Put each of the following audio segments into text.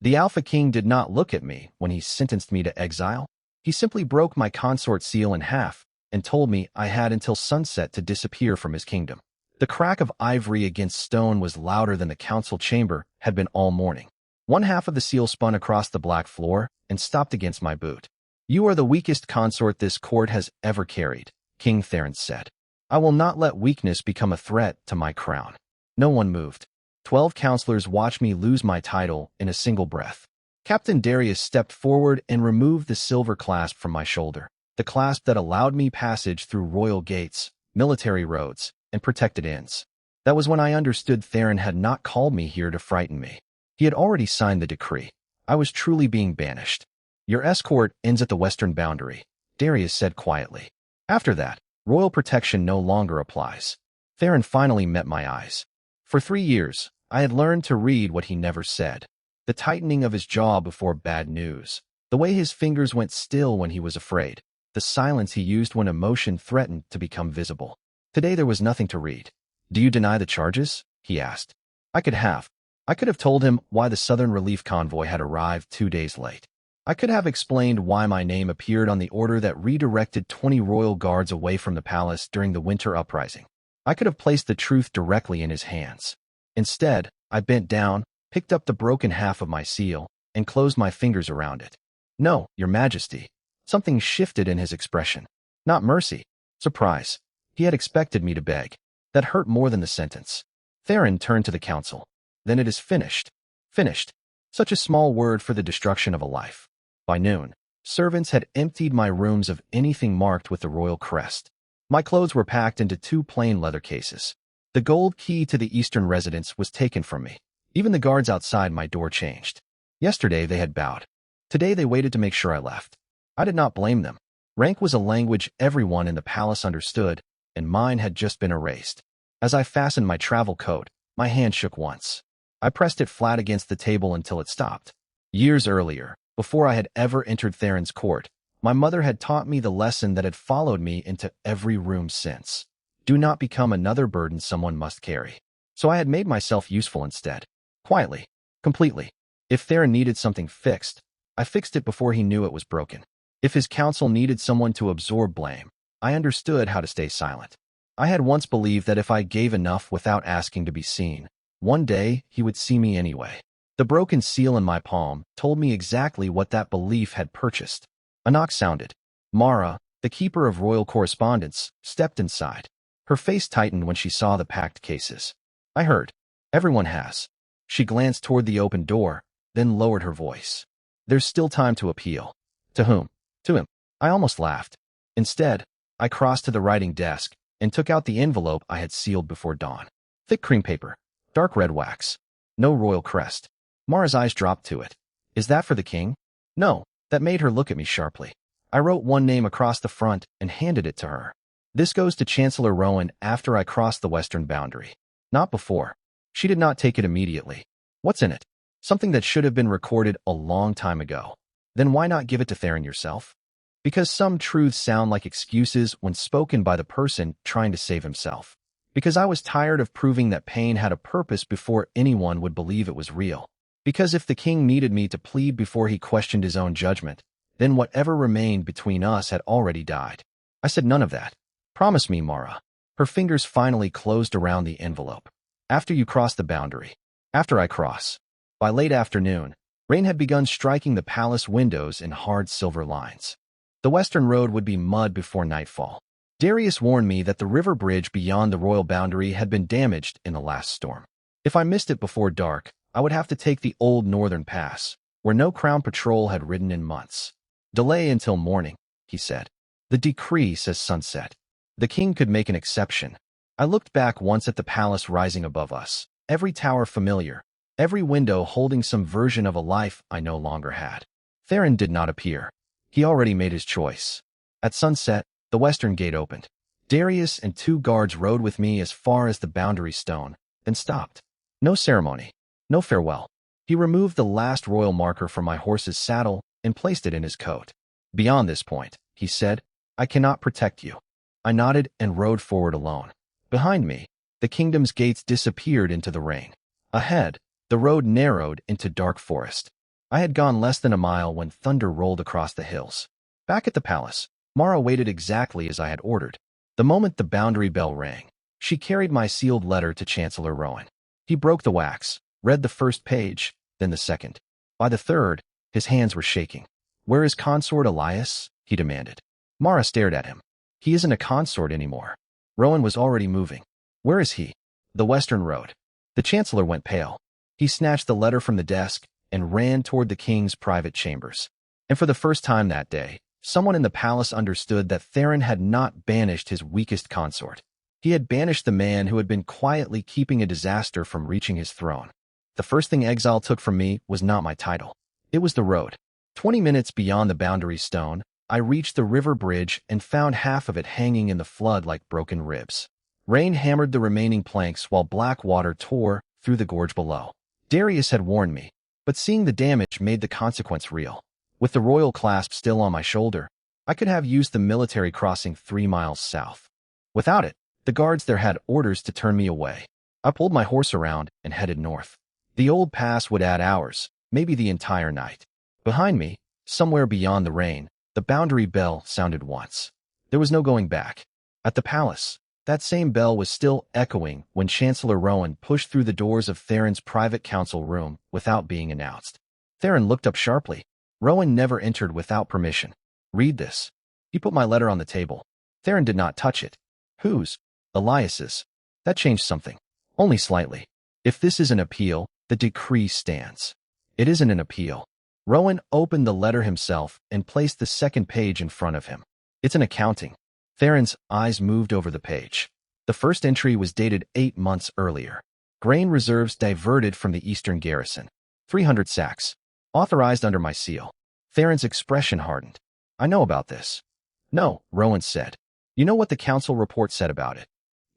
The Alpha King did not look at me when he sentenced me to exile. He simply broke my consort seal in half and told me I had until sunset to disappear from his kingdom. The crack of ivory against stone was louder than the council chamber had been all morning. One half of the seal spun across the black floor and stopped against my boot. "You are the weakest consort this court has ever carried," King Theron said. "I will not let weakness become a threat to my crown." No one moved. 12 counselors watched me lose my title in a single breath. Captain Darius stepped forward and removed the silver clasp from my shoulder, the clasp that allowed me passage through royal gates, military roads, and protected inns. That was when I understood Theron had not called me here to frighten me. He had already signed the decree. I was truly being banished. "Your escort ends at the western boundary," Darius said quietly. "After that, royal protection no longer applies." Theron finally met my eyes. For 3 years, I had learned to read what he never said. The tightening of his jaw before bad news, the way his fingers went still when he was afraid, the silence he used when emotion threatened to become visible. Today there was nothing to read. "Do you deny the charges?" he asked. I could have. I could have told him why the Southern Relief Convoy had arrived 2 days late. I could have explained why my name appeared on the order that redirected 20 royal guards away from the palace during the winter uprising. I could have placed the truth directly in his hands. Instead, I bent down, picked up the broken half of my seal, and closed my fingers around it. "No, Your Majesty." Something shifted in his expression. Not mercy. Surprise. He had expected me to beg. That hurt more than the sentence. Theron turned to the council. "Then it is finished." Finished. Such a small word for the destruction of a life. By noon, servants had emptied my rooms of anything marked with the royal crest. My clothes were packed into 2 plain leather cases. The gold key to the eastern residence was taken from me. Even the guards outside my door changed. Yesterday they had bowed. Today they waited to make sure I left. I did not blame them. Rank was a language everyone in the palace understood, and mine had just been erased. As I fastened my travel coat, my hand shook once. I pressed it flat against the table until it stopped. Years earlier, before I had ever entered Theron's court, my mother had taught me the lesson that had followed me into every room since. Do not become another burden someone must carry. So I had made myself useful instead. Quietly. Completely. If Theron needed something fixed, I fixed it before he knew it was broken. If his council needed someone to absorb blame, I understood how to stay silent. I had once believed that if I gave enough without asking to be seen, one day he would see me anyway. The broken seal in my palm told me exactly what that belief had purchased. A knock sounded. Mara, the keeper of royal correspondence, stepped inside. Her face tightened when she saw the packed cases. "I heard. Everyone has." She glanced toward the open door, then lowered her voice. "There's still time to appeal." "To whom?" "To him." I almost laughed. Instead, I crossed to the writing desk and took out the envelope I had sealed before dawn. Thick cream paper. Dark red wax. No royal crest. Mara's eyes dropped to it. "Is that for the king?" "No." That made her look at me sharply. I wrote one name across the front and handed it to her. "This goes to Chancellor Rowan after I crossed the western boundary. Not before." She did not take it immediately. "What's in it?" "Something that should have been recorded a long time ago." "Then why not give it to Theron yourself?" "Because some truths sound like excuses when spoken by the person trying to save himself. Because I was tired of proving that pain had a purpose before anyone would believe it was real. Because if the king needed me to plead before he questioned his own judgment, then whatever remained between us had already died." I said none of that. "Promise me, Mara." Her fingers finally closed around the envelope. "After you cross the boundary." "After I cross." By late afternoon, rain had begun striking the palace windows in hard silver lines. The western road would be mud before nightfall. Darius warned me that the river bridge beyond the royal boundary had been damaged in the last storm. If I missed it before dark, I would have to take the old northern pass, where no crown patrol had ridden in months. "Delay until morning," he said. "The decree says sunset. The king could make an exception." I looked back once at the palace rising above us, every tower familiar, every window holding some version of a life I no longer had. Theron did not appear. He already made his choice. At sunset, the western gate opened. Darius and 2 guards rode with me as far as the boundary stone, then stopped. No ceremony. No farewell. He removed the last royal marker from my horse's saddle and placed it in his coat. "Beyond this point," he said, "I cannot protect you." I nodded and rode forward alone. Behind me, the kingdom's gates disappeared into the rain. Ahead, the road narrowed into dark forest. I had gone less than a mile when thunder rolled across the hills. Back at the palace, Mara waited exactly as I had ordered. The moment the boundary bell rang, she carried my sealed letter to Chancellor Rowan. He broke the wax, read the first page, then the second. By the third, his hands were shaking. "Where is Consort Elias?" he demanded. Mara stared at him. "He isn't a consort anymore." Rowan was already moving. "Where is he?" "The Western Road." The Chancellor went pale. He snatched the letter from the desk and ran toward the king's private chambers. And for the first time that day, someone in the palace understood that Theron had not banished his weakest consort. He had banished the man who had been quietly keeping a disaster from reaching his throne. The first thing exile took from me was not my title. It was the road. 20 minutes beyond the boundary stone, I reached the river bridge and found half of it hanging in the flood like broken ribs. Rain hammered the remaining planks while black water tore through the gorge below. Darius had warned me, but seeing the damage made the consequence real. With the royal clasp still on my shoulder, I could have used the military crossing 3 miles south. Without it, the guards there had orders to turn me away. I pulled my horse around and headed north. The old pass would add hours, maybe the entire night. Behind me, somewhere beyond the rain, the boundary bell sounded once. There was no going back. At the palace, that same bell was still echoing when Chancellor Rowan pushed through the doors of Theron's private council room without being announced. Theron looked up sharply. Rowan never entered without permission. "Read this." He put my letter on the table. Theron did not touch it. "Whose?" "Elias's." That changed something. Only slightly. "If this is an appeal, the decree stands." "It isn't an appeal." Rowan opened the letter himself and placed the second page in front of him. "It's an accounting." Theron's eyes moved over the page. The first entry was dated 8 months earlier. "Grain reserves diverted from the eastern garrison. 300 sacks. Authorized under my seal." Theron's expression hardened. "I know about this." "No," Rowan said. "You know what the council report said about it."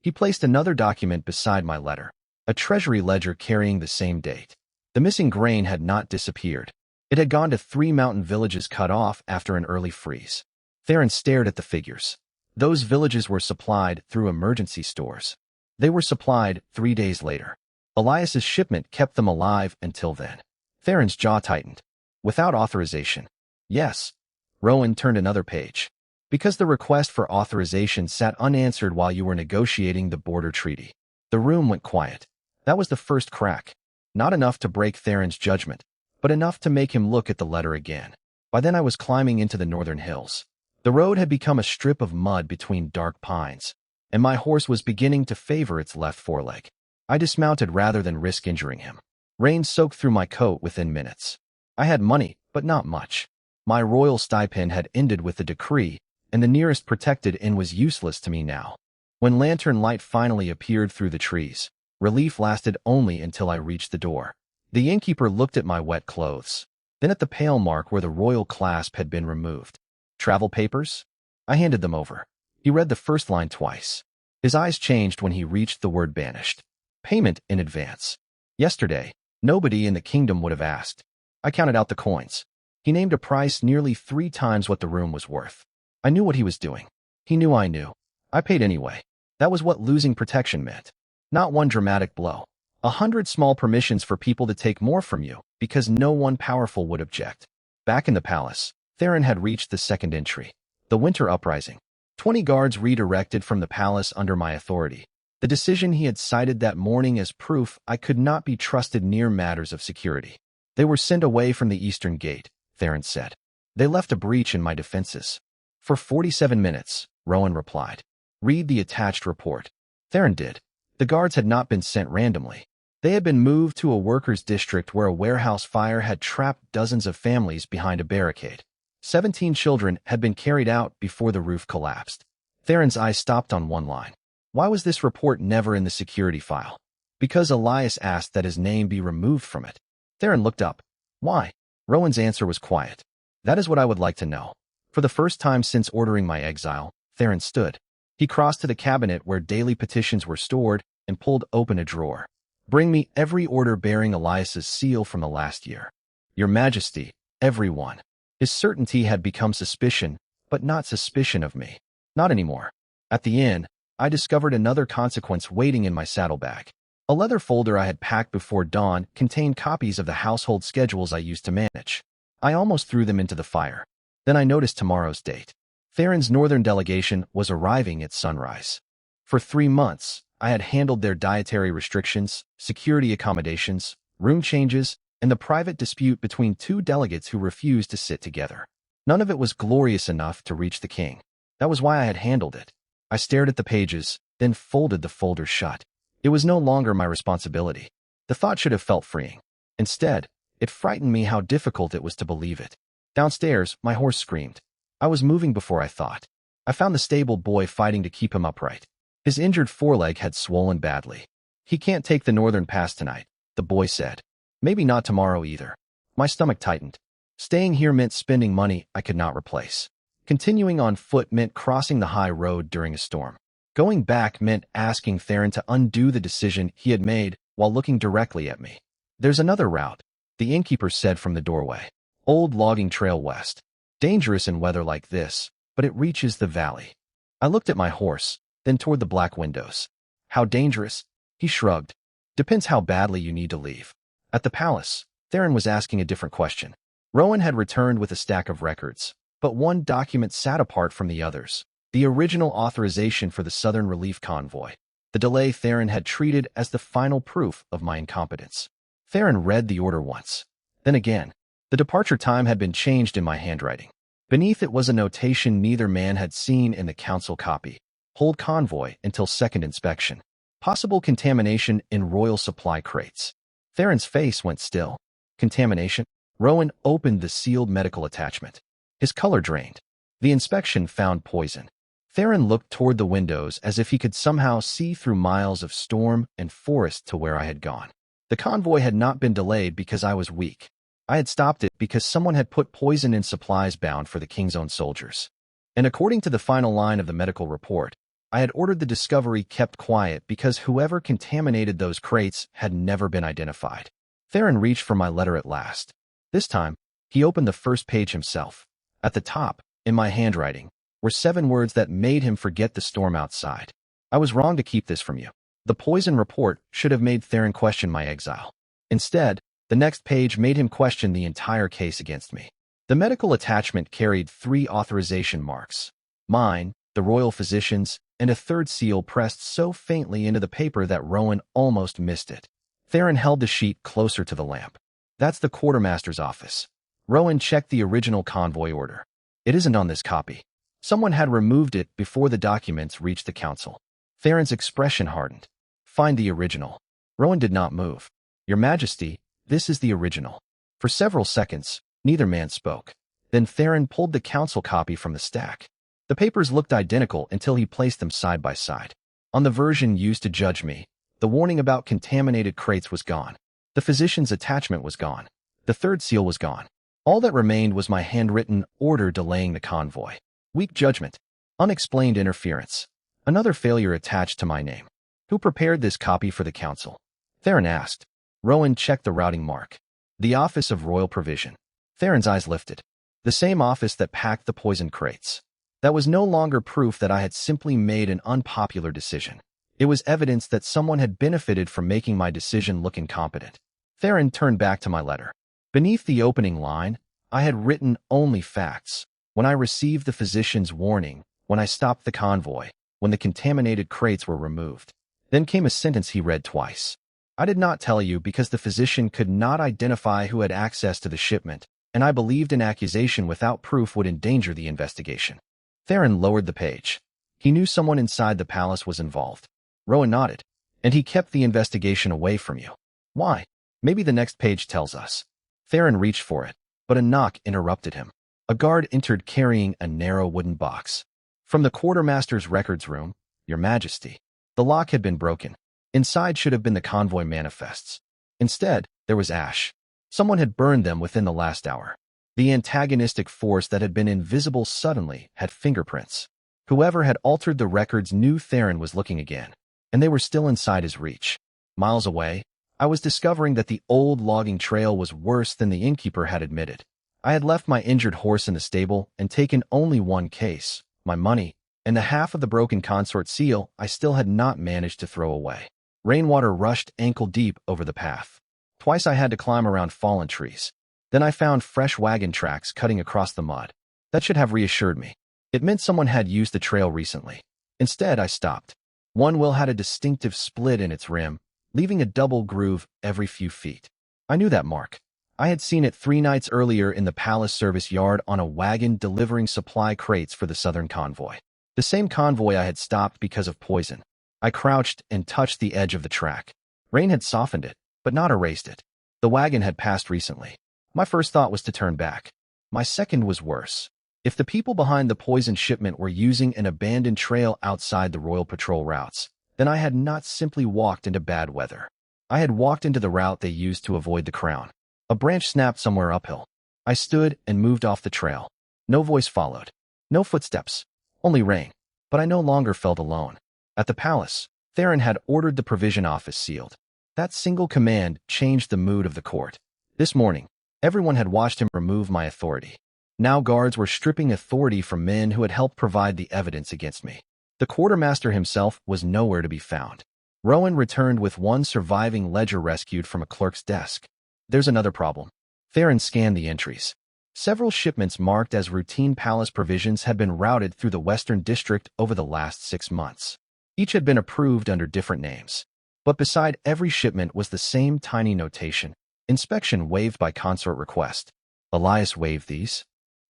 He placed another document beside my letter, a treasury ledger carrying the same date. The missing grain had not disappeared. It had gone to 3 mountain villages cut off after an early freeze. Theron stared at the figures. Those villages were supplied through emergency stores. They were supplied 3 days later. Elias's shipment kept them alive until then. Theron's jaw tightened. "Without authorization." "Yes." Rowan turned another page. "Because the request for authorization sat unanswered while you were negotiating the border treaty." The room went quiet. That was the first crack. Not enough to break Theron's judgment, but enough to make him look at the letter again. By then I was climbing into the northern hills. The road had become a strip of mud between dark pines, and my horse was beginning to favor its left foreleg. I dismounted rather than risk injuring him. Rain soaked through my coat within minutes. I had money, but not much. My royal stipend had ended with the decree, and the nearest protected inn was useless to me now. When lantern light finally appeared through the trees, relief lasted only until I reached the door. The innkeeper looked at my wet clothes, then at the pale mark where the royal clasp had been removed. "Travel papers?" I handed them over. He read the first line twice. His eyes changed when he reached the word banished. "Payment in advance." Yesterday, nobody in the kingdom would have asked. I counted out the coins. He named a price nearly 3 times what the room was worth. I knew what he was doing. He knew I knew. I paid anyway. That was what losing protection meant. Not one dramatic blow. 100 small permissions for people to take more from you, because no one powerful would object. Back in the palace, Theron had reached the second entry. The winter uprising. 20 guards redirected from the palace under my authority. The decision he had cited that morning as proof I could not be trusted near matters of security. "They were sent away from the eastern gate," Theron said. "They left a breach in my defenses." "For 47 minutes, Rowan replied. "Read the attached report." Theron did. The guards had not been sent randomly. They had been moved to a workers' district where a warehouse fire had trapped dozens of families behind a barricade. 17 children had been carried out before the roof collapsed. Theron's eyes stopped on one line. Why was this report never in the security file? Because Elias asked that his name be removed from it. Theron looked up. "Why?" Rowan's answer was quiet. "That is what I would like to know." For the first time since ordering my exile, Theron stood. He crossed to the cabinet where daily petitions were stored and pulled open a drawer. "Bring me every order bearing Elias's seal from the last year." "Your Majesty, every one." His certainty had become suspicion, but not suspicion of me. Not anymore. At the inn, I discovered another consequence waiting in my saddlebag. A leather folder I had packed before dawn contained copies of the household schedules I used to manage. I almost threw them into the fire. Then I noticed tomorrow's date. Theron's northern delegation was arriving at sunrise. For 3 months, I had handled their dietary restrictions, security accommodations, room changes, and the private dispute between 2 delegates who refused to sit together. None of it was glorious enough to reach the king. That was why I had handled it. I stared at the pages, then folded the folder shut. It was no longer my responsibility. The thought should have felt freeing. Instead, it frightened me how difficult it was to believe it. Downstairs, my horse screamed. I was moving before I thought. I found the stable boy fighting to keep him upright. His injured foreleg had swollen badly. "He can't take the northern pass tonight," the boy said. "Maybe not tomorrow either." My stomach tightened. Staying here meant spending money I could not replace. Continuing on foot meant crossing the high road during a storm. Going back meant asking Theron to undo the decision he had made while looking directly at me. "There's another route," the innkeeper said from the doorway. "Old logging trail west. Dangerous in weather like this, but it reaches the valley." I looked at my horse, then toward the black windows. "How dangerous?" He shrugged. "Depends how badly you need to leave." At the palace, Theron was asking a different question. Rowan had returned with a stack of records, but one document sat apart from the others. The original authorization for the Southern Relief Convoy. The delay Theron had treated as the final proof of my incompetence. Theron read the order once. Then again. The departure time had been changed in my handwriting. Beneath it was a notation neither man had seen in the council copy. Hold convoy until second inspection. Possible contamination in royal supply crates. Theron's face went still. Contamination? Rowan opened the sealed medical attachment. His color drained. The inspection found poison. Theron looked toward the windows as if he could somehow see through miles of storm and forest to where I had gone. The convoy had not been delayed because I was weak. I had stopped it because someone had put poison in supplies bound for the king's own soldiers. And according to the final line of the medical report, I had ordered the discovery kept quiet because whoever contaminated those crates had never been identified. Theron reached for my letter at last. This time, he opened the first page himself. At the top, in my handwriting, were 7 words that made him forget the storm outside. "I was wrong to keep this from you." The poison report should have made Theron question my exile. Instead, the next page made him question the entire case against me. The medical attachment carried 3 authorization marks. Mine, the royal physician's, and a third seal pressed so faintly into the paper that Rowan almost missed it. Theron held the sheet closer to the lamp. "That's the quartermaster's office." Rowan checked the original convoy order. "It isn't on this copy. Someone had removed it before the documents reached the council." Theron's expression hardened. "Find the original." Rowan did not move. "Your Majesty, this is the original." For several seconds, neither man spoke. Then Theron pulled the council copy from the stack. The papers looked identical until he placed them side by side. On the version used to judge me, the warning about contaminated crates was gone. The physician's attachment was gone. The third seal was gone. All that remained was my handwritten order delaying the convoy. Weak judgment. Unexplained interference. Another failure attached to my name. "Who prepared this copy for the council?" Theron asked. Rowan checked the routing mark. "The Office of Royal Provision." Theron's eyes lifted. The same office that packed the poison crates. That was no longer proof that I had simply made an unpopular decision. It was evidence that someone had benefited from making my decision look incompetent. Theron turned back to my letter. Beneath the opening line, I had written only facts. When I received the physician's warning, when I stopped the convoy, when the contaminated crates were removed. Then came a sentence he read twice. "I did not tell you because the physician could not identify who had access to the shipment, and I believed an accusation without proof would endanger the investigation." Theron lowered the page. He knew someone inside the palace was involved. Rowan nodded. "And he kept the investigation away from you." "Why?" "Maybe the next page tells us." Theron reached for it, but a knock interrupted him. A guard entered carrying a narrow wooden box. "From the quartermaster's records room, Your Majesty." The lock had been broken. Inside should have been the convoy manifests. Instead, there was ash. Someone had burned them within the last hour. The antagonistic force that had been invisible suddenly had fingerprints. Whoever had altered the records knew Theron was looking again, and they were still inside his reach. Miles away, I was discovering that the old logging trail was worse than the innkeeper had admitted. I had left my injured horse in the stable and taken only one case, my money, and the half of the broken consort seal I still had not managed to throw away. Rainwater rushed ankle-deep over the path. Twice I had to climb around fallen trees. Then I found fresh wagon tracks cutting across the mud. That should have reassured me. It meant someone had used the trail recently. Instead, I stopped. One wheel had a distinctive split in its rim, leaving a double groove every few feet. I knew that mark. I had seen it 3 nights earlier in the palace service yard on a wagon delivering supply crates for the southern convoy. The same convoy I had stopped because of poison. I crouched and touched the edge of the track. Rain had softened it, but not erased it. The wagon had passed recently. My first thought was to turn back. My second was worse. If the people behind the poison shipment were using an abandoned trail outside the Royal Patrol routes, then I had not simply walked into bad weather. I had walked into the route they used to avoid the crown. A branch snapped somewhere uphill. I stood and moved off the trail. No voice followed. No footsteps. Only rain. But I no longer felt alone. At the palace, Theron had ordered the provision office sealed. That single command changed the mood of the court. This morning, everyone had watched him remove my authority. Now guards were stripping authority from men who had helped provide the evidence against me. The quartermaster himself was nowhere to be found. Rowan returned with one surviving ledger rescued from a clerk's desk. There's another problem. Theron scanned the entries. Several shipments marked as routine palace provisions had been routed through the Western District over the last 6 months. Each had been approved under different names. But beside every shipment was the same tiny notation: inspection waived by Consort request. Elias waived these?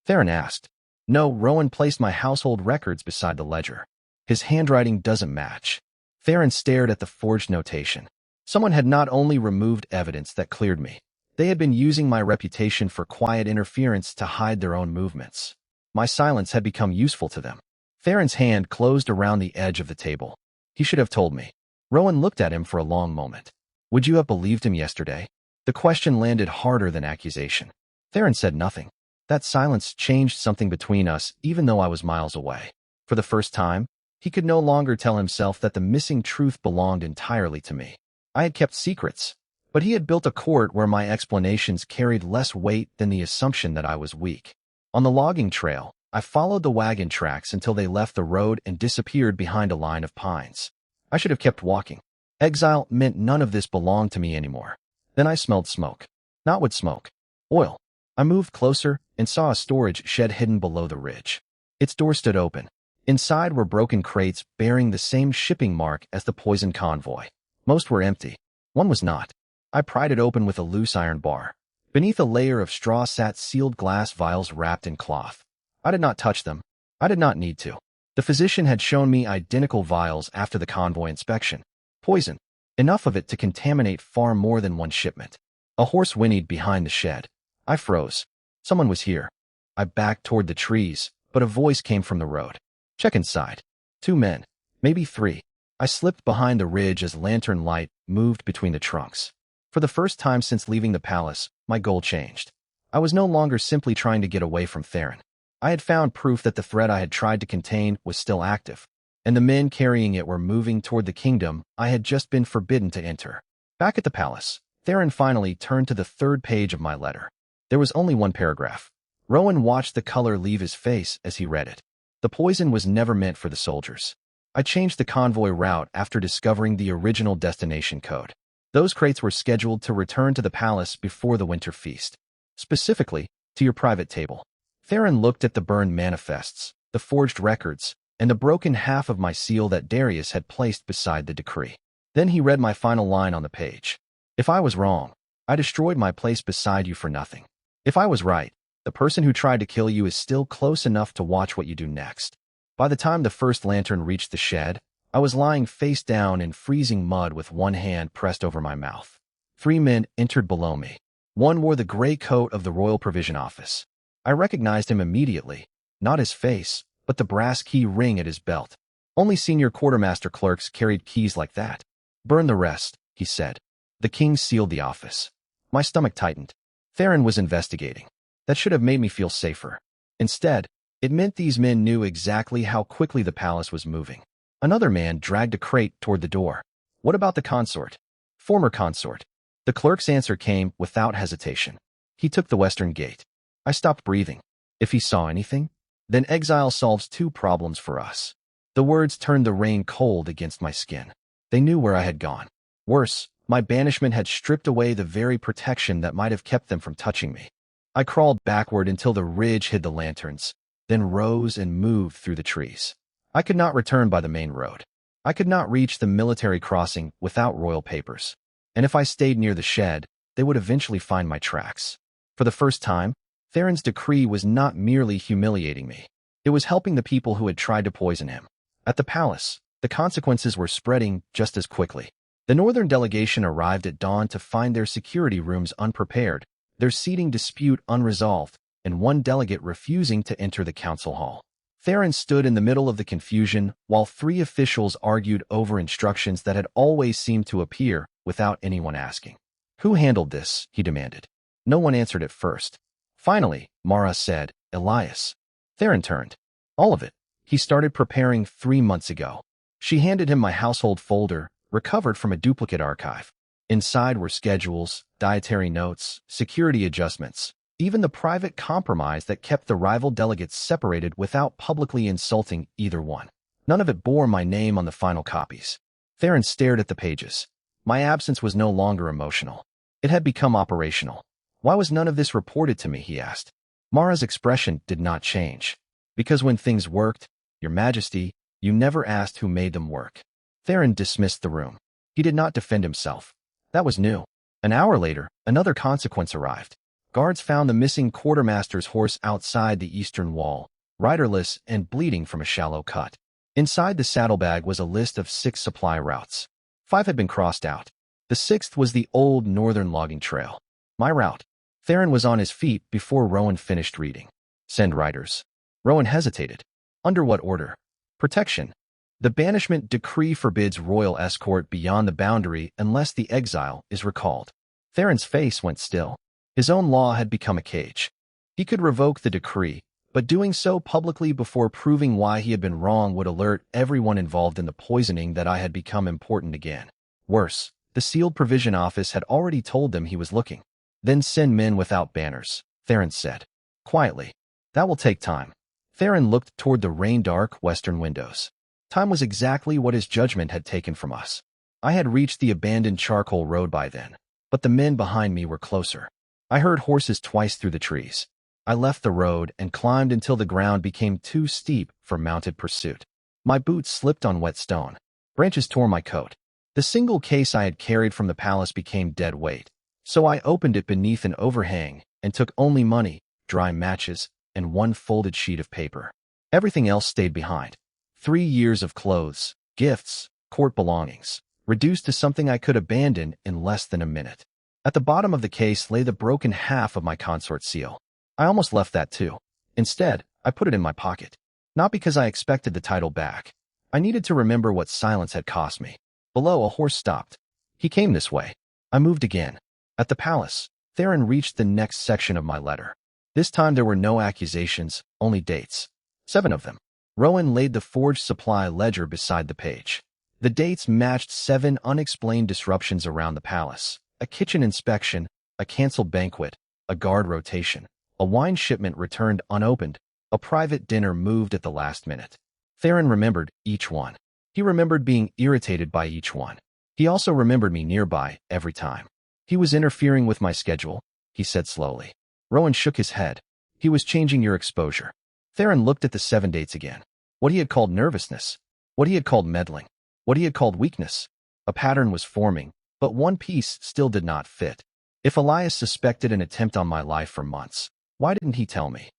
Theron asked. No, Rowan placed my household records beside the ledger. His handwriting doesn't match. Theron stared at the forged notation. Someone had not only removed evidence that cleared me, they had been using my reputation for quiet interference to hide their own movements. My silence had become useful to them. Theron's hand closed around the edge of the table. He should have told me. Rowan looked at him for a long moment. Would you have believed him yesterday? The question landed harder than accusation. Theron said nothing. That silence changed something between us, even though I was miles away. For the first time, he could no longer tell himself that the missing truth belonged entirely to me. I had kept secrets, but he had built a court where my explanations carried less weight than the assumption that I was weak. On the logging trail, I followed the wagon tracks until they left the road and disappeared behind a line of pines. I should have kept walking. Exile meant none of this belonged to me anymore. Then I smelled smoke. Not wood smoke. Oil. I moved closer and saw a storage shed hidden below the ridge. Its door stood open. Inside were broken crates bearing the same shipping mark as the poison convoy. Most were empty. One was not. I pried it open with a loose iron bar. Beneath a layer of straw sat sealed glass vials wrapped in cloth. I did not touch them. I did not need to. The physician had shown me identical vials after the convoy inspection. Poison. Enough of it to contaminate far more than one shipment. A horse whinnied behind the shed. I froze. Someone was here. I backed toward the trees, but a voice came from the road. Check inside. 2 men. Maybe 3. I slipped behind the ridge as lantern light moved between the trunks. For the first time since leaving the palace, my goal changed. I was no longer simply trying to get away from Theron. I had found proof that the threat I had tried to contain was still active, and the men carrying it were moving toward the kingdom I had just been forbidden to enter. Back at the palace, Theron finally turned to the 3rd page of my letter. There was only one paragraph. Rowan watched the color leave his face as he read it. The poison was never meant for the soldiers. I changed the convoy route after discovering the original destination code. Those crates were scheduled to return to the palace before the winter feast. Specifically, to your private table. Theron looked at the burned manifests, the forged records, and the broken half of my seal that Darius had placed beside the decree. Then he read my final line on the page. If I was wrong, I destroyed my place beside you for nothing. If I was right, the person who tried to kill you is still close enough to watch what you do next. By the time the first lantern reached the shed, I was lying face down in freezing mud with one hand pressed over my mouth. 3 men entered below me. One wore the gray coat of the Royal Provision Office. I recognized him immediately, not his face, but the brass key ring at his belt. Only senior quartermaster clerks carried keys like that. Burn the rest, he said. The king sealed the office. My stomach tightened. Theron was investigating. That should have made me feel safer. Instead, it meant these men knew exactly how quickly the palace was moving. Another man dragged a crate toward the door. What about the consort? Former consort. The clerk's answer came without hesitation. He took the western gate. I stopped breathing. If he saw anything, then exile solves 2 problems for us. The words turned the rain cold against my skin. They knew where I had gone. Worse, my banishment had stripped away the very protection that might have kept them from touching me. I crawled backward until the ridge hid the lanterns, then rose and moved through the trees. I could not return by the main road. I could not reach the military crossing without royal papers. And if I stayed near the shed, they would eventually find my tracks. For the first time, Theron's decree was not merely humiliating me. It was helping the people who had tried to poison him. At the palace, the consequences were spreading just as quickly. The northern delegation arrived at dawn to find their security rooms unprepared, their seating dispute unresolved, and one delegate refusing to enter the council hall. Theron stood in the middle of the confusion while three officials argued over instructions that had always seemed to appear without anyone asking. "Who handled this?" he demanded. No one answered at first. Finally, Mara said, "Elias." Theron turned. "All of it. He started preparing 3 months ago." She handed him my household folder, recovered from a duplicate archive. Inside were schedules, dietary notes, security adjustments, even the private compromise that kept the rival delegates separated without publicly insulting either one. None of it bore my name on the final copies. Theron stared at the pages. My absence was no longer emotional. It had become operational. "Why was none of this reported to me?" he asked. Mara's expression did not change. "Because when things worked, Your Majesty, you never asked who made them work." Theron dismissed the room. He did not defend himself. That was new. An hour later, another consequence arrived. Guards found the missing quartermaster's horse outside the eastern wall, riderless and bleeding from a shallow cut. Inside the saddlebag was a list of 6 supply routes. 5 had been crossed out. The 6th was the old northern logging trail. My route. Theron was on his feet before Rowan finished reading. "Send riders." Rowan hesitated. "Under what order?" "Protection. The banishment decree forbids royal escort beyond the boundary unless the exile is recalled." Theron's face went still. His own law had become a cage. He could revoke the decree, but doing so publicly before proving why he had been wrong would alert everyone involved in the poisoning that I had become important again. Worse, the sealed provision office had already told them he was looking. "Then send men without banners," Theron said. Quietly. "That will take time." Theron looked toward the rain-dark western windows. Time was exactly what his judgment had taken from us. I had reached the abandoned charcoal road by then, but the men behind me were closer. I heard horses twice through the trees. I left the road and climbed until the ground became too steep for mounted pursuit. My boots slipped on wet stone. Branches tore my coat. The single case I had carried from the palace became dead weight, so I opened it beneath an overhang and took only money, dry matches, and one folded sheet of paper. Everything else stayed behind. 3 years of clothes, gifts, court belongings, reduced to something I could abandon in less than a minute. At the bottom of the case lay the broken half of my consort seal. I almost left that too. Instead, I put it in my pocket. Not because I expected the title back. I needed to remember what silence had cost me. Below, a horse stopped. He came this way. I moved again. At the palace, Theron reached the next section of my letter. This time there were no accusations, only dates. 7 of them. Rowan laid the forged supply ledger beside the page. The dates matched 7 unexplained disruptions around the palace. A kitchen inspection, a canceled banquet, a guard rotation, a wine shipment returned unopened, a private dinner moved at the last minute. Theron remembered each one. He remembered being irritated by each one. He also remembered me nearby every time. "He was interfering with my schedule," he said slowly. Rowan shook his head. "He was changing your exposure." Theron looked at the 7 dates again. What he had called nervousness, what he had called meddling, what he had called weakness. A pattern was forming, but one piece still did not fit. If Elias suspected an attempt on my life for months, why didn't he tell me?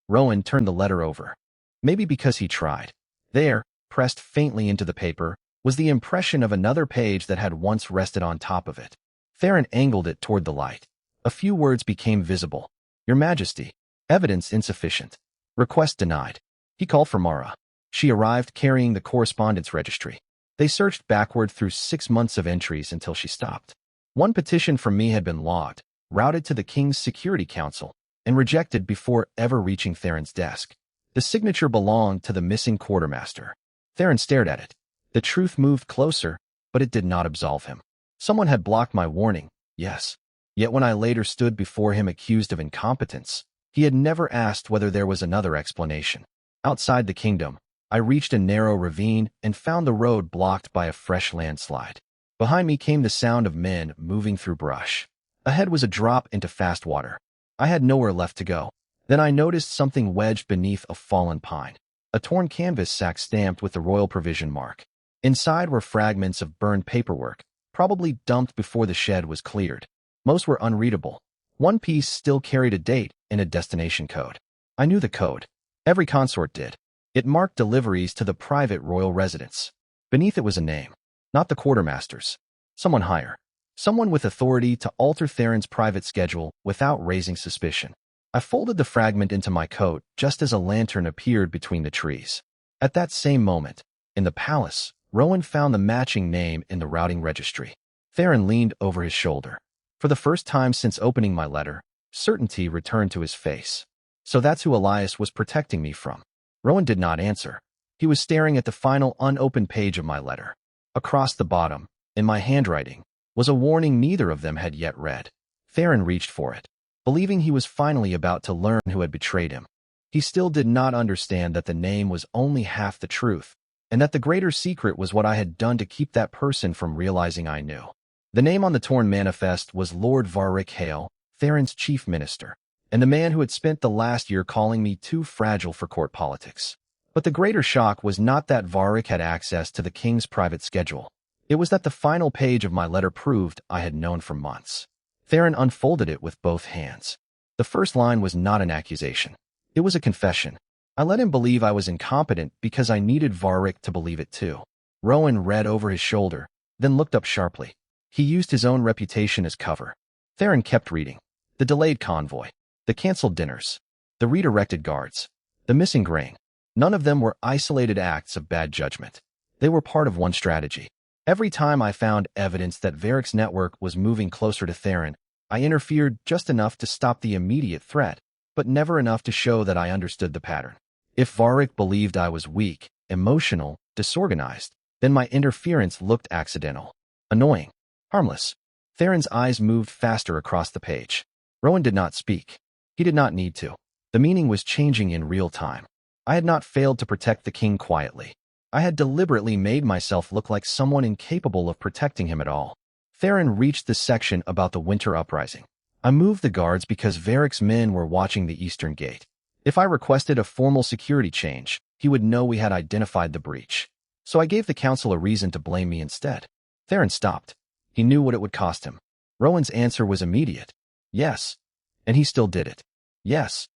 Rowan turned the letter over. Maybe because he tried. There, pressed faintly into the paper, was the impression of another page that had once rested on top of it. Theron angled it toward the light. A few words became visible. "Your Majesty. Evidence insufficient. Request denied." He called for Mara. She arrived carrying the correspondence registry. They searched backward through 6 months of entries until she stopped. One petition from me had been logged, routed to the King's Security Council, and rejected before ever reaching Theron's desk. The signature belonged to the missing quartermaster. Theron stared at it. The truth moved closer, but it did not absolve him. Someone had blocked my warning, yes. Yet when I later stood before him accused of incompetence, he had never asked whether there was another explanation. Outside the kingdom, I reached a narrow ravine and found the road blocked by a fresh landslide. Behind me came the sound of men moving through brush. Ahead was a drop into fast water. I had nowhere left to go. Then I noticed something wedged beneath a fallen pine. A torn canvas sack stamped with the royal provision mark. Inside were fragments of burned paperwork, probably dumped before the shed was cleared. Most were unreadable. One piece still carried a date and a destination code. I knew the code. Every consort did. It marked deliveries to the private royal residence. Beneath it was a name. Not the quartermaster's. Someone higher. Someone with authority to alter Theron's private schedule without raising suspicion. I folded the fragment into my coat just as a lantern appeared between the trees. At that same moment, in the palace, Rowan found the matching name in the routing registry. Theron leaned over his shoulder. For the first time since opening my letter, certainty returned to his face. So that's who Elias was protecting me from. Rowan did not answer. He was staring at the final unopened page of my letter. Across the bottom, in my handwriting, was a warning neither of them had yet read. Theron reached for it, believing he was finally about to learn who had betrayed him. He still did not understand that the name was only half the truth, and that the greater secret was what I had done to keep that person from realizing I knew. The name on the torn manifest was Lord Varric Hale, Theron's chief minister, and the man who had spent the last year calling me too fragile for court politics. But the greater shock was not that Varric had access to the king's private schedule. It was that the final page of my letter proved I had known for months. Theron unfolded it with both hands. The first line was not an accusation. It was a confession. I let him believe I was incompetent because I needed Varric to believe it too. Rowan read over his shoulder, then looked up sharply. He used his own reputation as cover. Theron kept reading. The delayed convoy. The cancelled dinners. The redirected guards. The missing grain. None of them were isolated acts of bad judgment. They were part of one strategy. Every time I found evidence that Varric's network was moving closer to Theron, I interfered just enough to stop the immediate threat, but never enough to show that I understood the pattern. If Varric believed I was weak, emotional, disorganized, then my interference looked accidental, annoying, harmless. Theron's eyes moved faster across the page. Rowan did not speak. He did not need to. The meaning was changing in real time. I had not failed to protect the king quietly. I had deliberately made myself look like someone incapable of protecting him at all. Theron reached the section about the winter uprising. I moved the guards because Varric's men were watching the eastern gate. If I requested a formal security change, he would know we had identified the breach. So I gave the council a reason to blame me instead. Theron stopped. He knew what it would cost him. Rowan's answer was immediate. Yes. And he still did it. Yes.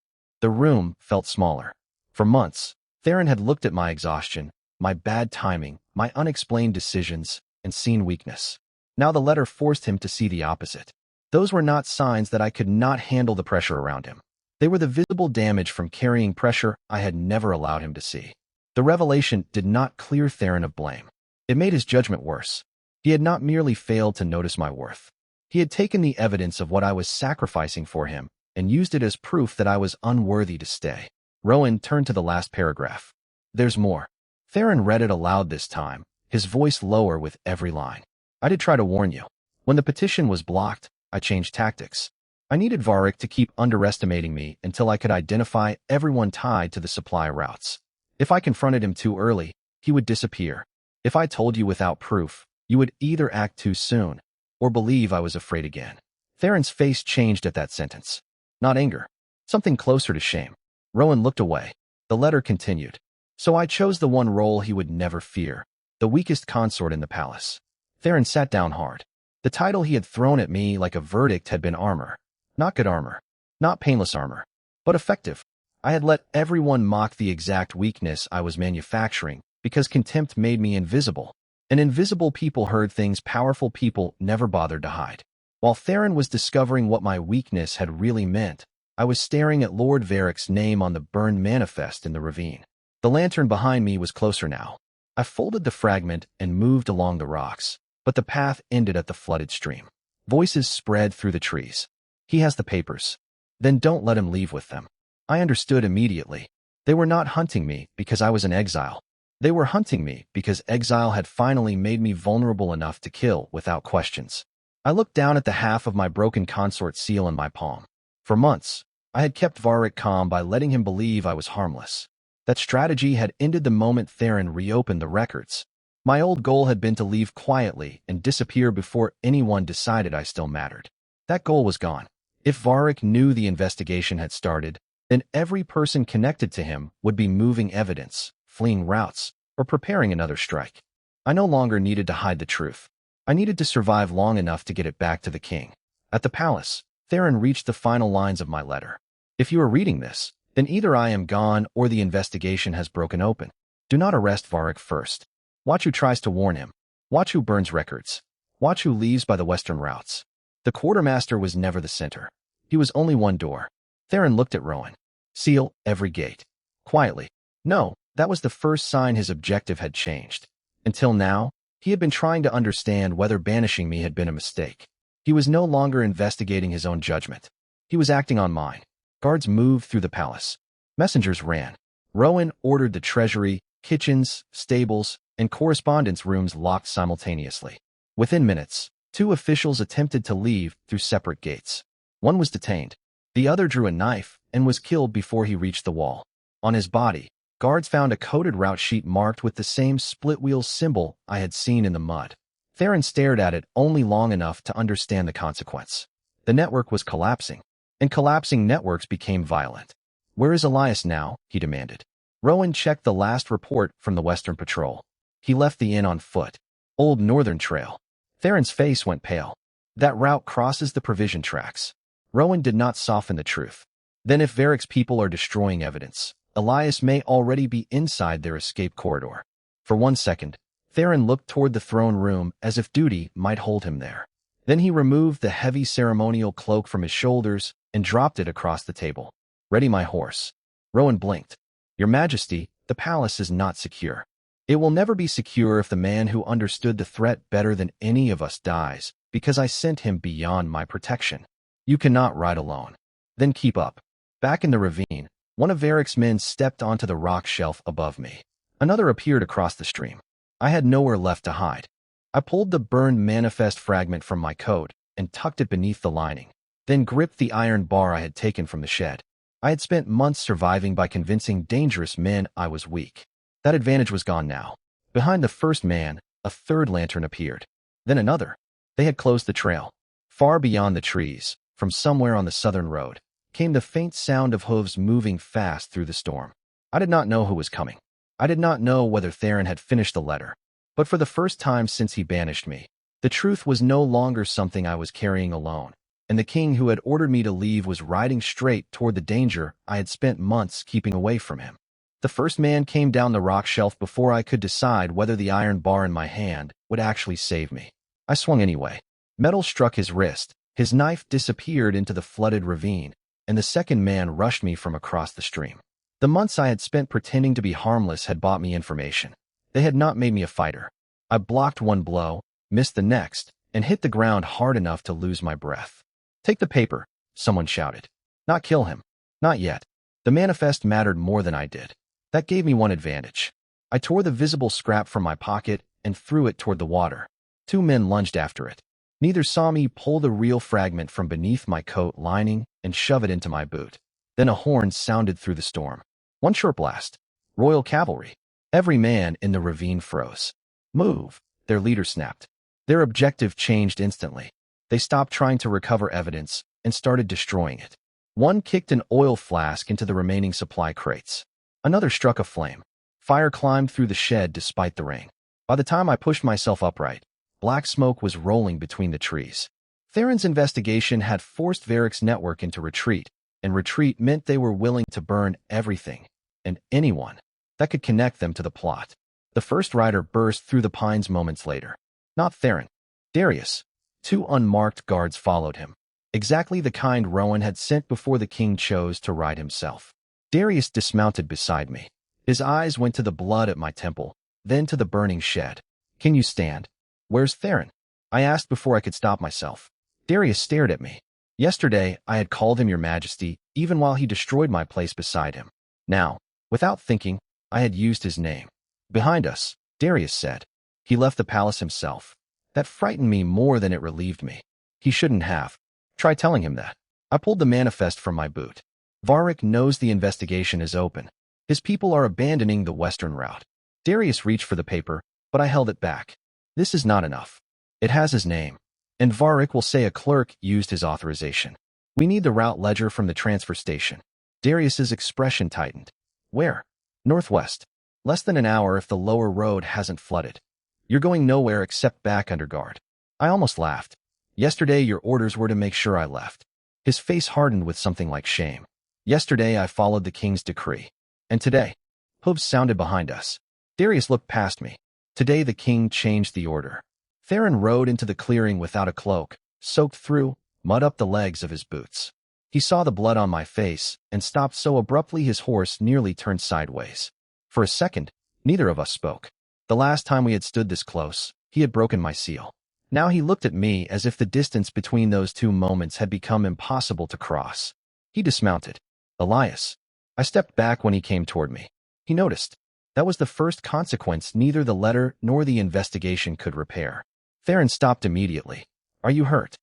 The room felt smaller. For months, Theron had looked at my exhaustion, my bad timing, my unexplained decisions, and seen weakness. Now the letter forced him to see the opposite. Those were not signs that I could not handle the pressure around him. They were the visible damage from carrying pressure I had never allowed him to see. The revelation did not clear Theron of blame. It made his judgment worse. He had not merely failed to notice my worth. He had taken the evidence of what I was sacrificing for him and used it as proof that I was unworthy to stay. Rowan turned to the last paragraph. There's more. Theron read it aloud this time, his voice lower with every line. I did try to warn you. When the petition was blocked, I changed tactics. I needed Varric to keep underestimating me until I could identify everyone tied to the supply routes. If I confronted him too early, he would disappear. If I told you without proof, you would either act too soon or believe I was afraid again. Theron's face changed at that sentence. Not anger. Something closer to shame. Rowan looked away. The letter continued. So I chose the one role he would never fear, the weakest consort in the palace. Theron sat down hard. The title he had thrown at me like a verdict had been armor. Not good armor. Not painless armor. But effective. I had let everyone mock the exact weakness I was manufacturing because contempt made me invisible. And invisible people heard things powerful people never bothered to hide. While Theron was discovering what my weakness had really meant, I was staring at Lord Varric's name on the burned manifest in the ravine. The lantern behind me was closer now. I folded the fragment and moved along the rocks, but the path ended at the flooded stream. Voices spread through the trees. He has the papers. Then don't let him leave with them. I understood immediately. They were not hunting me because I was in exile. They were hunting me because exile had finally made me vulnerable enough to kill without questions. I looked down at the half of my broken consort seal in my palm. For months, I had kept Varric calm by letting him believe I was harmless. That strategy had ended the moment Theron reopened the records. My old goal had been to leave quietly and disappear before anyone decided I still mattered. That goal was gone. If Varric knew the investigation had started, then every person connected to him would be moving evidence, fleeing routes, or preparing another strike. I no longer needed to hide the truth. I needed to survive long enough to get it back to the king. At the palace, Theron reached the final lines of my letter. If you are reading this, then either I am gone or the investigation has broken open. Do not arrest Varric first. Watch who tries to warn him. Watch who burns records. Watch who leaves by the western routes. The quartermaster was never the center. He was only one door. Theron looked at Rowan. Seal every gate. Quietly. No, that was the first sign his objective had changed. Until now, he had been trying to understand whether banishing me had been a mistake. He was no longer investigating his own judgment. He was acting on mine. Guards moved through the palace. Messengers ran. Rowan ordered the treasury, kitchens, stables, and correspondence rooms locked simultaneously. Within minutes, 2 officials attempted to leave through separate gates. One was detained. The other drew a knife and was killed before he reached the wall. On his body, guards found a coded route sheet marked with the same split-wheel symbol I had seen in the mud. Theron stared at it only long enough to understand the consequence. The network was collapsing, and collapsing networks became violent. Where is Elias now? He demanded. Rowan checked the last report from the Western Patrol. He left the inn on foot. Old Northern Trail. Theron's face went pale. That route crosses the provision tracks. Rowan did not soften the truth. Then if Varric's people are destroying evidence, Elias may already be inside their escape corridor. For 1 second, Theron looked toward the throne room as if duty might hold him there. Then he removed the heavy ceremonial cloak from his shoulders and dropped it across the table. Ready my horse. Rowan blinked. Your Majesty, the palace is not secure. It will never be secure if the man who understood the threat better than any of us dies, because I sent him beyond my protection. You cannot ride alone. Then keep up. Back in the ravine, one of Varric's men stepped onto the rock shelf above me. Another appeared across the stream. I had nowhere left to hide. I pulled the burned manifest fragment from my coat and tucked it beneath the lining, then gripped the iron bar I had taken from the shed. I had spent months surviving by convincing dangerous men I was weak. That advantage was gone now. Behind the first man, a third lantern appeared. Then another. They had closed the trail. Far beyond the trees, from somewhere on the southern road, came the faint sound of hooves moving fast through the storm. I did not know who was coming. I did not know whether Theron had finished the letter. But for the first time since he banished me, the truth was no longer something I was carrying alone, and the king who had ordered me to leave was riding straight toward the danger I had spent months keeping away from him. The first man came down the rock shelf before I could decide whether the iron bar in my hand would actually save me. I swung anyway. Metal struck his wrist, his knife disappeared into the flooded ravine, and the second man rushed me from across the stream. The months I had spent pretending to be harmless had bought me information. They had not made me a fighter. I blocked one blow, missed the next, and hit the ground hard enough to lose my breath. Take the paper, someone shouted. Not kill him. Not yet. The manifest mattered more than I did. That gave me one advantage. I tore the visible scrap from my pocket and threw it toward the water. 2 men lunged after it. Neither saw me pull the real fragment from beneath my coat lining and shove it into my boot. Then a horn sounded through the storm. One short blast. Royal cavalry. Every man in the ravine froze. Move, their leader snapped. Their objective changed instantly. They stopped trying to recover evidence and started destroying it. One kicked an oil flask into the remaining supply crates. Another struck a flame. Fire climbed through the shed despite the rain. By the time I pushed myself upright, black smoke was rolling between the trees. Theron's investigation had forced Varric's network into retreat, and retreat meant they were willing to burn everything and anyone that could connect them to the plot. The first rider burst through the pines moments later. Not Theron. Darius. 2 unmarked guards followed him. Exactly the kind Rowan had sent before the king chose to ride himself. Darius dismounted beside me. His eyes went to the blood at my temple, then to the burning shed. Can you stand? Where's Theron? I asked before I could stop myself. Darius stared at me. Yesterday, I had called him Your Majesty, even while he destroyed my place beside him. Now, without thinking, I had used his name. Behind us, Darius said. He left the palace himself. That frightened me more than it relieved me. He shouldn't have. Try telling him that. I pulled the manifest from my boot. Varric knows the investigation is open. His people are abandoning the western route. Darius reached for the paper, but I held it back. This is not enough. It has his name. And Varric will say a clerk used his authorization. We need the route ledger from the transfer station. Darius's expression tightened. Where? Northwest. Less than an hour if the lower road hasn't flooded. You're going nowhere except back under guard. I almost laughed. Yesterday your orders were to make sure I left. His face hardened with something like shame. Yesterday I followed the king's decree. And today? Hooves sounded behind us. Darius looked past me. Today the king changed the order. Theron rode into the clearing without a cloak, soaked through, mud up the legs of his boots. He saw the blood on my face and stopped so abruptly his horse nearly turned sideways. For a second, neither of us spoke. The last time we had stood this close, he had broken my seal. Now he looked at me as if the distance between those two moments had become impossible to cross. He dismounted. Elias. I stepped back when he came toward me. He noticed. That was the first consequence neither the letter nor the investigation could repair. Theron stopped immediately. Are you hurt?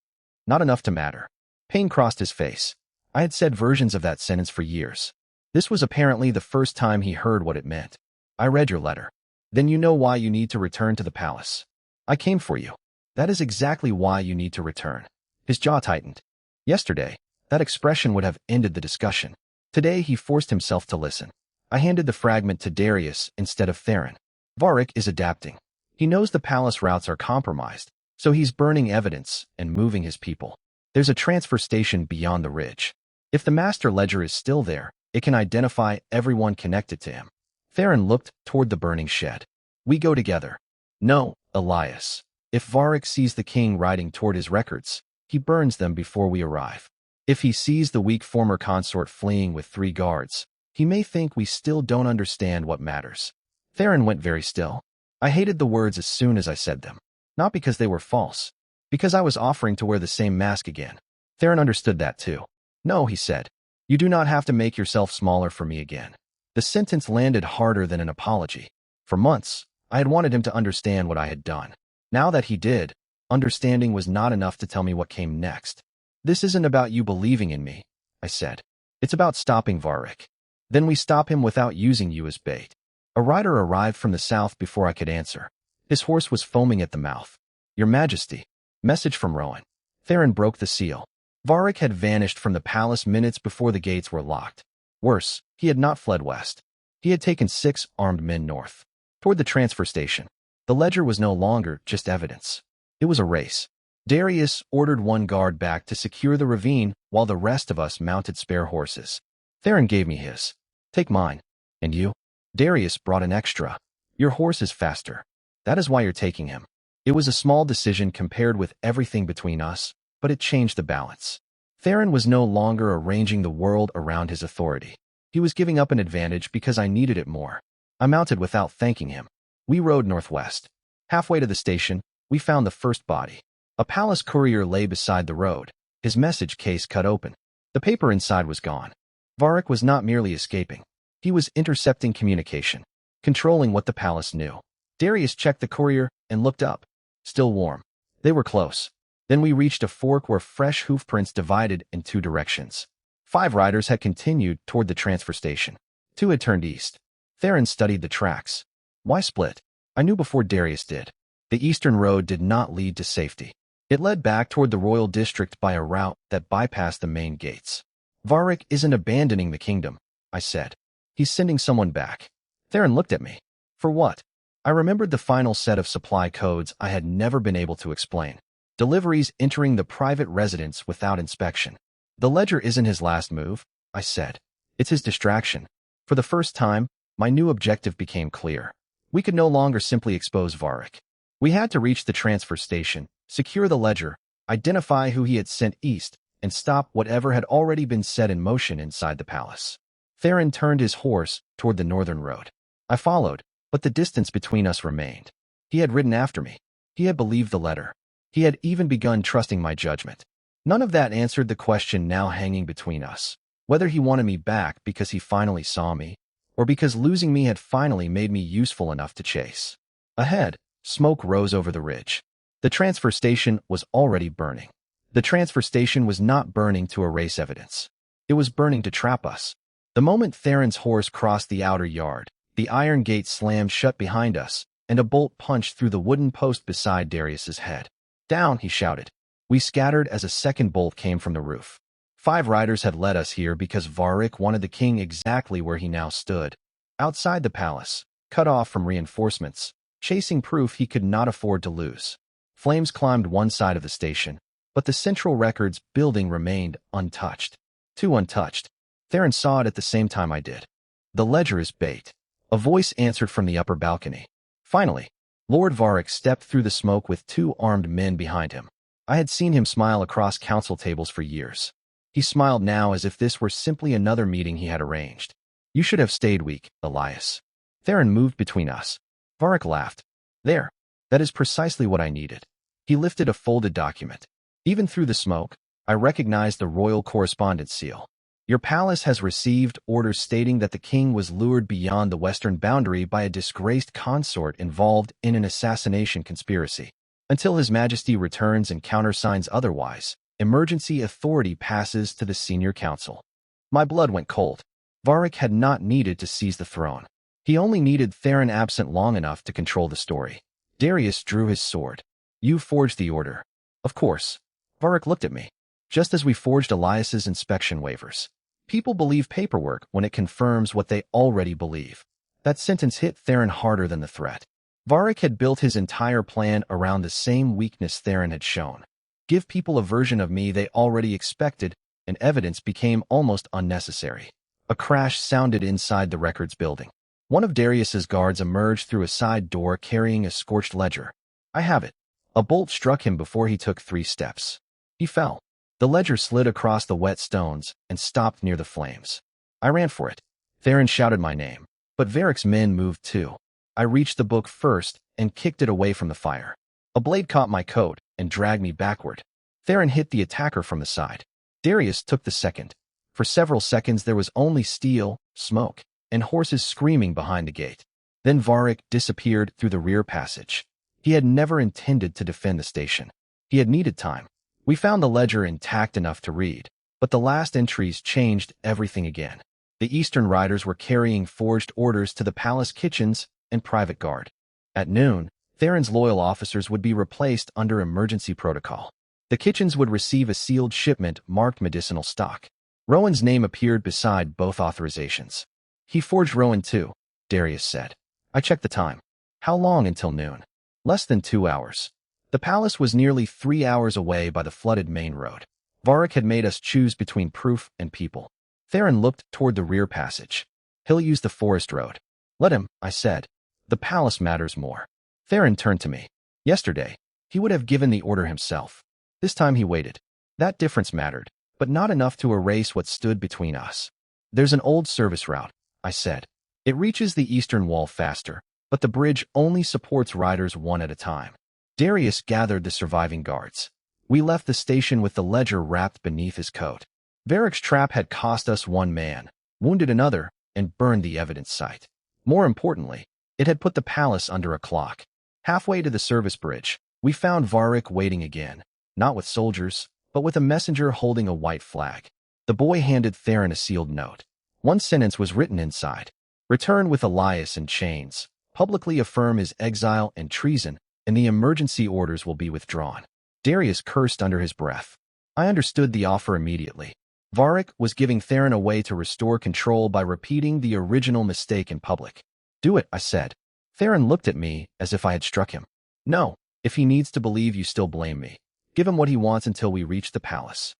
Not enough to matter. Pain crossed his face. I had said versions of that sentence for years. This was apparently the first time he heard what it meant. I read your letter. Then you know why you need to return to the palace. I came for you. That is exactly why you need to return. His jaw tightened. Yesterday, that expression would have ended the discussion. Today he forced himself to listen. I handed the fragment to Darius instead of Theron. Varric is adapting. He knows the palace routes are compromised, so he's burning evidence and moving his people. There's a transfer station beyond the ridge. If the master ledger is still there, it can identify everyone connected to him. Theron looked toward the burning shed. We go together. No, Elias. If Varric sees the king riding toward his records, he burns them before we arrive. If he sees the weak former consort fleeing with 3 guards, he may think we still don't understand what matters. Theron went very still. I hated the words as soon as I said them. Not because they were false, because I was offering to wear the same mask again. Theron understood that too. No, he said. You do not have to make yourself smaller for me again. The sentence landed harder than an apology. For months, I had wanted him to understand what I had done. Now that he did, understanding was not enough to tell me what came next. This isn't about you believing in me, I said. It's about stopping Varric. Then we stop him without using you as bait. A rider arrived from the south before I could answer. His horse was foaming at the mouth. Your Majesty. Message from Rowan. Theron broke the seal. Varric had vanished from the palace minutes before the gates were locked. Worse, he had not fled west. He had taken 6 armed men north, toward the transfer station. The ledger was no longer just evidence. It was a race. Darius ordered 1 guard back to secure the ravine while the rest of us mounted spare horses. Theron gave me his. Take mine. And you? Darius brought an extra. Your horse is faster. That is why you're taking him. It was a small decision compared with everything between us, but it changed the balance. Theron was no longer arranging the world around his authority. He was giving up an advantage because I needed it more. I mounted without thanking him. We rode northwest. Halfway to the station, we found the first body. A palace courier lay beside the road, his message case cut open. The paper inside was gone. Varric was not merely escaping. He was intercepting communication, controlling what the palace knew. Darius checked the courier and looked up. Still warm. They were close. Then we reached a fork where fresh hoofprints divided in 2 directions. 5 riders had continued toward the transfer station. 2 had turned east. Theron studied the tracks. Why split? I knew before Darius did. The eastern road did not lead to safety. It led back toward the royal district by a route that bypassed the main gates. Varric isn't abandoning the kingdom, I said. He's sending someone back. Theron looked at me. For what? I remembered the final set of supply codes I had never been able to explain. Deliveries entering the private residence without inspection. The ledger isn't his last move, I said. It's his distraction. For the first time, my new objective became clear. We could no longer simply expose Varric. We had to reach the transfer station, secure the ledger, identify who he had sent east, and stop whatever had already been set in motion inside the palace. Theron turned his horse toward the northern road. I followed, but the distance between us remained. He had ridden after me. He had believed the letter. He had even begun trusting my judgment. None of that answered the question now hanging between us. Whether he wanted me back because he finally saw me, or because losing me had finally made me useful enough to chase. Ahead, smoke rose over the ridge. The transfer station was already burning. The transfer station was not burning to erase evidence. It was burning to trap us. The moment Theron's horse crossed the outer yard, the iron gate slammed shut behind us, and a bolt punched through the wooden post beside Darius's head. "Down!" he shouted. We scattered as a second bolt came from the roof. 5 riders had led us here because Varric wanted the king exactly where he now stood, outside the palace, cut off from reinforcements, chasing proof he could not afford to lose. Flames climbed one side of the station, but the Central Records building remained untouched. Too untouched. Theron saw it at the same time I did. "The ledger is bait," a voice answered from the upper balcony. Finally, Lord Varric stepped through the smoke with 2 armed men behind him. I had seen him smile across council tables for years. He smiled now as if this were simply another meeting he had arranged. "You should have stayed weak, Elias." Theron moved between us. Varric laughed. "There. That is precisely what I needed." He lifted a folded document. Even through the smoke, I recognized the royal correspondence seal. "Your palace has received orders stating that the king was lured beyond the western boundary by a disgraced consort involved in an assassination conspiracy. Until His Majesty returns and countersigns otherwise, emergency authority passes to the senior council." My blood went cold. Varric had not needed to seize the throne. He only needed Theron absent long enough to control the story. Darius drew his sword. "You forged the order." "Of course." Varric looked at me. "Just as we forged Elias's inspection waivers. People believe paperwork when it confirms what they already believe." That sentence hit Theron harder than the threat. Varric had built his entire plan around the same weakness Theron had shown. Give people a version of me they already expected, and evidence became almost unnecessary. A crash sounded inside the records building. One of Darius's guards emerged through a side door carrying a scorched ledger. "I have it." A bolt struck him before he took 3 steps. He fell. The ledger slid across the wet stones and stopped near the flames. I ran for it. Theron shouted my name, but Varric's men moved too. I reached the book first and kicked it away from the fire. A blade caught my coat and dragged me backward. Theron hit the attacker from the side. Darius took the second. For several seconds there was only steel, smoke, and horses screaming behind the gate. Then Varric disappeared through the rear passage. He had never intended to defend the station. He had needed time. We found the ledger intact enough to read, but the last entries changed everything again. The Eastern Riders were carrying forged orders to the palace kitchens and private guard. At noon, Theron's loyal officers would be replaced under emergency protocol. The kitchens would receive a sealed shipment marked medicinal stock. Rowan's name appeared beside both authorizations. "He forged Rowan too," Darius said. I checked the time. "How long until noon?" "Less than 2 hours." The palace was nearly 3 hours away by the flooded main road. Varric had made us choose between proof and people. Theron looked toward the rear passage. "He'll use the forest road." "Let him," I said. "The palace matters more." Theron turned to me. Yesterday, he would have given the order himself. This time he waited. That difference mattered, but not enough to erase what stood between us. "There's an old service route," I said. "It reaches the eastern wall faster, but the bridge only supports riders one at a time." Darius gathered the surviving guards. We left the station with the ledger wrapped beneath his coat. Varric's trap had cost us 1 man, wounded another, and burned the evidence site. More importantly, it had put the palace under a clock. Halfway to the service bridge, we found Varric waiting again, not with soldiers, but with a messenger holding a white flag. The boy handed Theron a sealed note. One sentence was written inside. "Return with Elias in chains, publicly affirm his exile and treason, and the emergency orders will be withdrawn." Darius cursed under his breath. I understood the offer immediately. Varric was giving Theron a way to restore control by repeating the original mistake in public. "Do it," I said. Theron looked at me as if I had struck him. "No, if he needs to believe you still blame me. Give him what he wants until we reach the palace."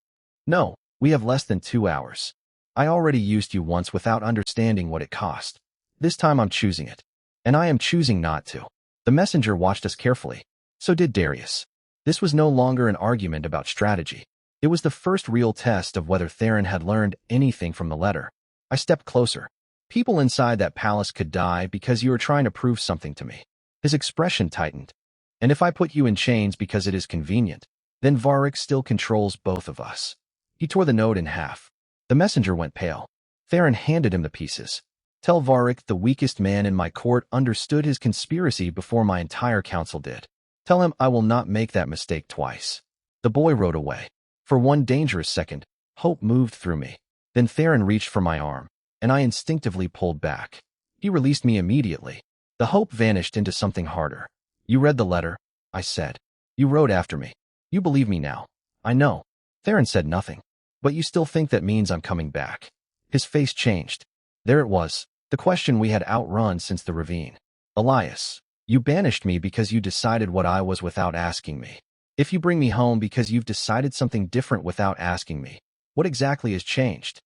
"No, we have less than 2 hours. I already used you once without understanding what it cost. This time I'm choosing it. And I am choosing not to." The messenger watched us carefully. So did Darius. This was no longer an argument about strategy. It was the first real test of whether Theron had learned anything from the letter. I stepped closer. "People inside that palace could die because you are trying to prove something to me." His expression tightened. "And if I put you in chains because it is convenient, then Varric still controls both of us." He tore the note in half. The messenger went pale. Theron handed him the pieces. "Tell Varric the weakest man in my court understood his conspiracy before my entire council did. Tell him I will not make that mistake twice." The boy rode away. For one dangerous second, hope moved through me. Then Theron reached for my arm, and I instinctively pulled back. He released me immediately. The hope vanished into something harder. You read the letter, I said. You wrote after me. You believe me now. I know. Theron said nothing. But you still think that means I'm coming back. His face changed. There it was, the question we had outrun since the ravine. Elias, you banished me because you decided what I was without asking me. If you bring me home because you've decided something different without asking me, what exactly has changed?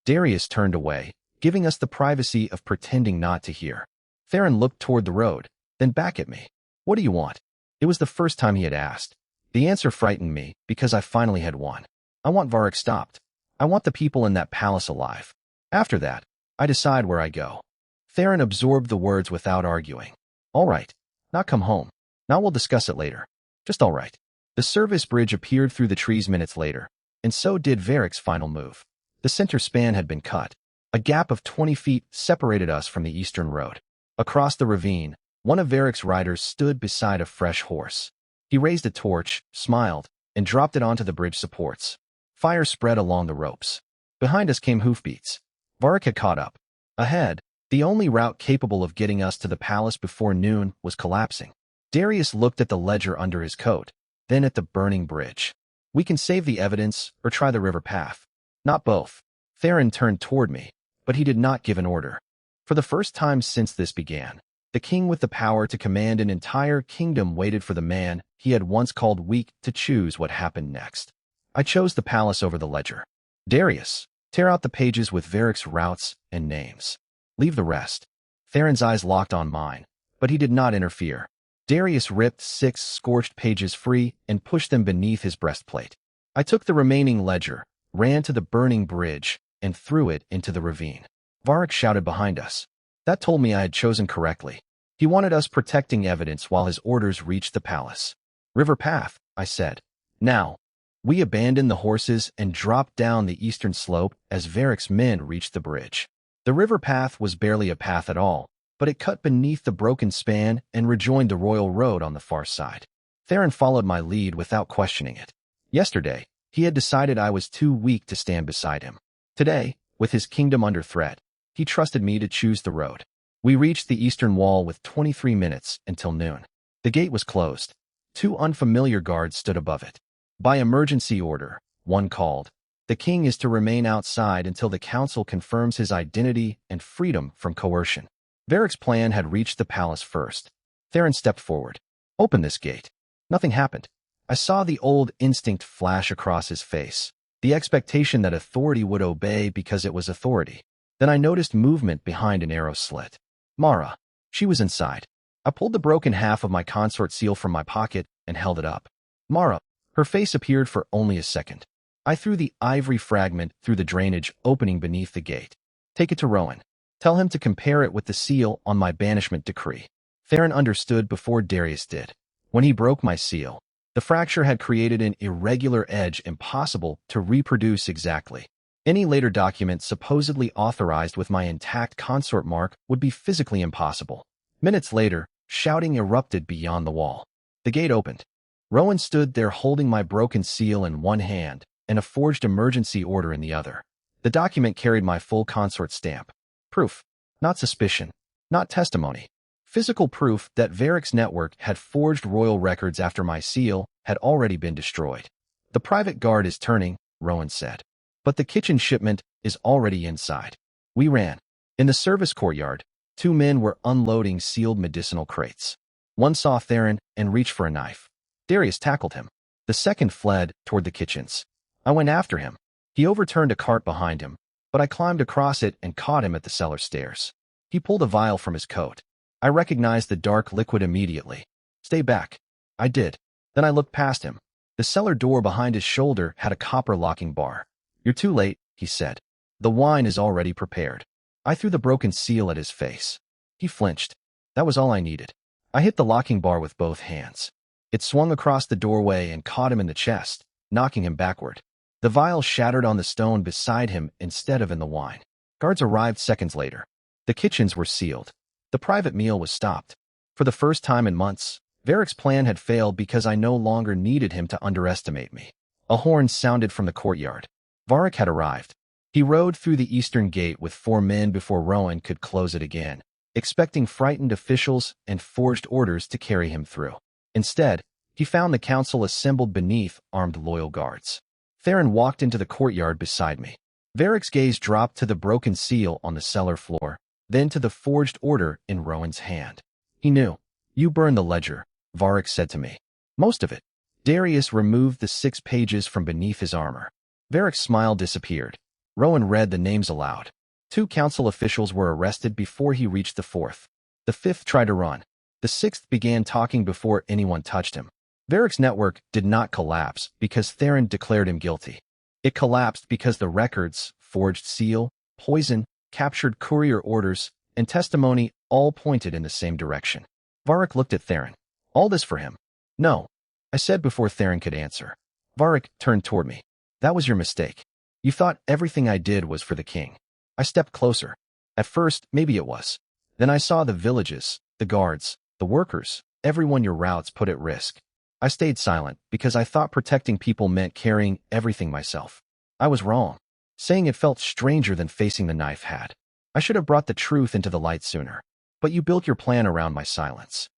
Darius turned away, giving us the privacy of pretending not to hear. Theron looked toward the road, then back at me. What do you want? It was the first time he had asked. The answer frightened me because I finally had won. I want Varric stopped. I want the people in that palace alive. After that, I decide where I go. Theron absorbed the words without arguing. All right. Now come home. Now we'll discuss it later. Just all right. The service bridge appeared through the trees minutes later, and so did Varric's final move. The center span had been cut. A gap of 20 feet separated us from the eastern road. Across the ravine, one of Varric's riders stood beside a fresh horse. He raised a torch, smiled, and dropped it onto the bridge supports. Fire spread along the ropes. Behind us came hoofbeats. Varric had caught up. Ahead, the only route capable of getting us to the palace before noon was collapsing. Darius looked at the ledger under his coat, then at the burning bridge. We can save the evidence or try the river path. Not both. Theron turned toward me, but he did not give an order. For the first time since this began, the king with the power to command an entire kingdom waited for the man he had once called weak to choose what happened next. I chose the palace over the ledger. Darius, tear out the pages with Varric's routes and names. Leave the rest. Theron's eyes locked on mine, but he did not interfere. Darius ripped 6 scorched pages free and pushed them beneath his breastplate. I took the remaining ledger, ran to the burning bridge, and threw it into the ravine. Varric shouted behind us. That told me I had chosen correctly. He wanted us protecting evidence while his orders reached the palace. River path, I said. Now. We abandoned the horses and dropped down the eastern slope as Varric's men reached the bridge. The river path was barely a path at all, but it cut beneath the broken span and rejoined the royal road on the far side. Theron followed my lead without questioning it. Yesterday, he had decided I was too weak to stand beside him. Today, with his kingdom under threat, he trusted me to choose the road. We reached the eastern wall with 23 minutes until noon. The gate was closed. 2 unfamiliar guards stood above it. By emergency order, one called. The king is to remain outside until the council confirms his identity and freedom from coercion. Varric's plan had reached the palace first. Theron stepped forward. Open this gate. Nothing happened. I saw the old instinct flash across his face, the expectation that authority would obey because it was authority. Then I noticed movement behind an arrow slit. Mara. She was inside. I pulled the broken half of my consort seal from my pocket and held it up. Mara. Her face appeared for only a second. I threw the ivory fragment through the drainage opening beneath the gate. Take it to Rowan. Tell him to compare it with the seal on my banishment decree. Theron understood before Darius did. When he broke my seal, the fracture had created an irregular edge impossible to reproduce exactly. Any later document supposedly authorized with my intact consort mark would be physically impossible. Minutes later, shouting erupted beyond the wall. The gate opened. Rowan stood there holding my broken seal in one hand and a forged emergency order in the other. The document carried my full consort stamp. Proof. Not suspicion. Not testimony. Physical proof that Varric's network had forged royal records after my seal had already been destroyed. The private guard is turning, Rowan said. But the kitchen shipment is already inside. We ran. In the service courtyard, 2 men were unloading sealed medicinal crates. One saw Theron and reached for a knife. Darius tackled him. The second fled toward the kitchens. I went after him. He overturned a cart behind him, but I climbed across it and caught him at the cellar stairs. He pulled a vial from his coat. I recognized the dark liquid immediately. Stay back. I did. Then I looked past him. The cellar door behind his shoulder had a copper locking bar. You're too late, he said. The wine is already prepared. I threw the broken seal at his face. He flinched. That was all I needed. I hit the locking bar with both hands. It swung across the doorway and caught him in the chest, knocking him backward. The vial shattered on the stone beside him instead of in the wine. Guards arrived seconds later. The kitchens were sealed. The private meal was stopped. For the first time in months, Varric's plan had failed because I no longer needed him to underestimate me. A horn sounded from the courtyard. Varric had arrived. He rode through the eastern gate with 4 men before Rowan could close it again, expecting frightened officials and forged orders to carry him through. Instead, he found the council assembled beneath armed loyal guards. Theron walked into the courtyard beside me. Varric's gaze dropped to the broken seal on the cellar floor, then to the forged order in Rowan's hand. He knew. "You burned the ledger," Varric said to me. "Most of it." Darius removed the 6 pages from beneath his armor. Varric's smile disappeared. Rowan read the names aloud. 2 council officials were arrested before he reached the 4th. The 5th tried to run. The 6th began talking before anyone touched him. Varric's network did not collapse because Theron declared him guilty. It collapsed because the records, forged seal, poison, captured courier orders, and testimony all pointed in the same direction. Varric looked at Theron. "All this for him?" "No," I said before Theron could answer. Varric turned toward me. "That was your mistake. You thought everything I did was for the king." I stepped closer. At first, maybe it was. Then I saw the villages, the guards, the workers, everyone your routes put at risk. I stayed silent because I thought protecting people meant carrying everything myself. I was wrong. Saying it felt stranger than facing the knife had. I should have brought the truth into the light sooner. But you built your plan around my silence.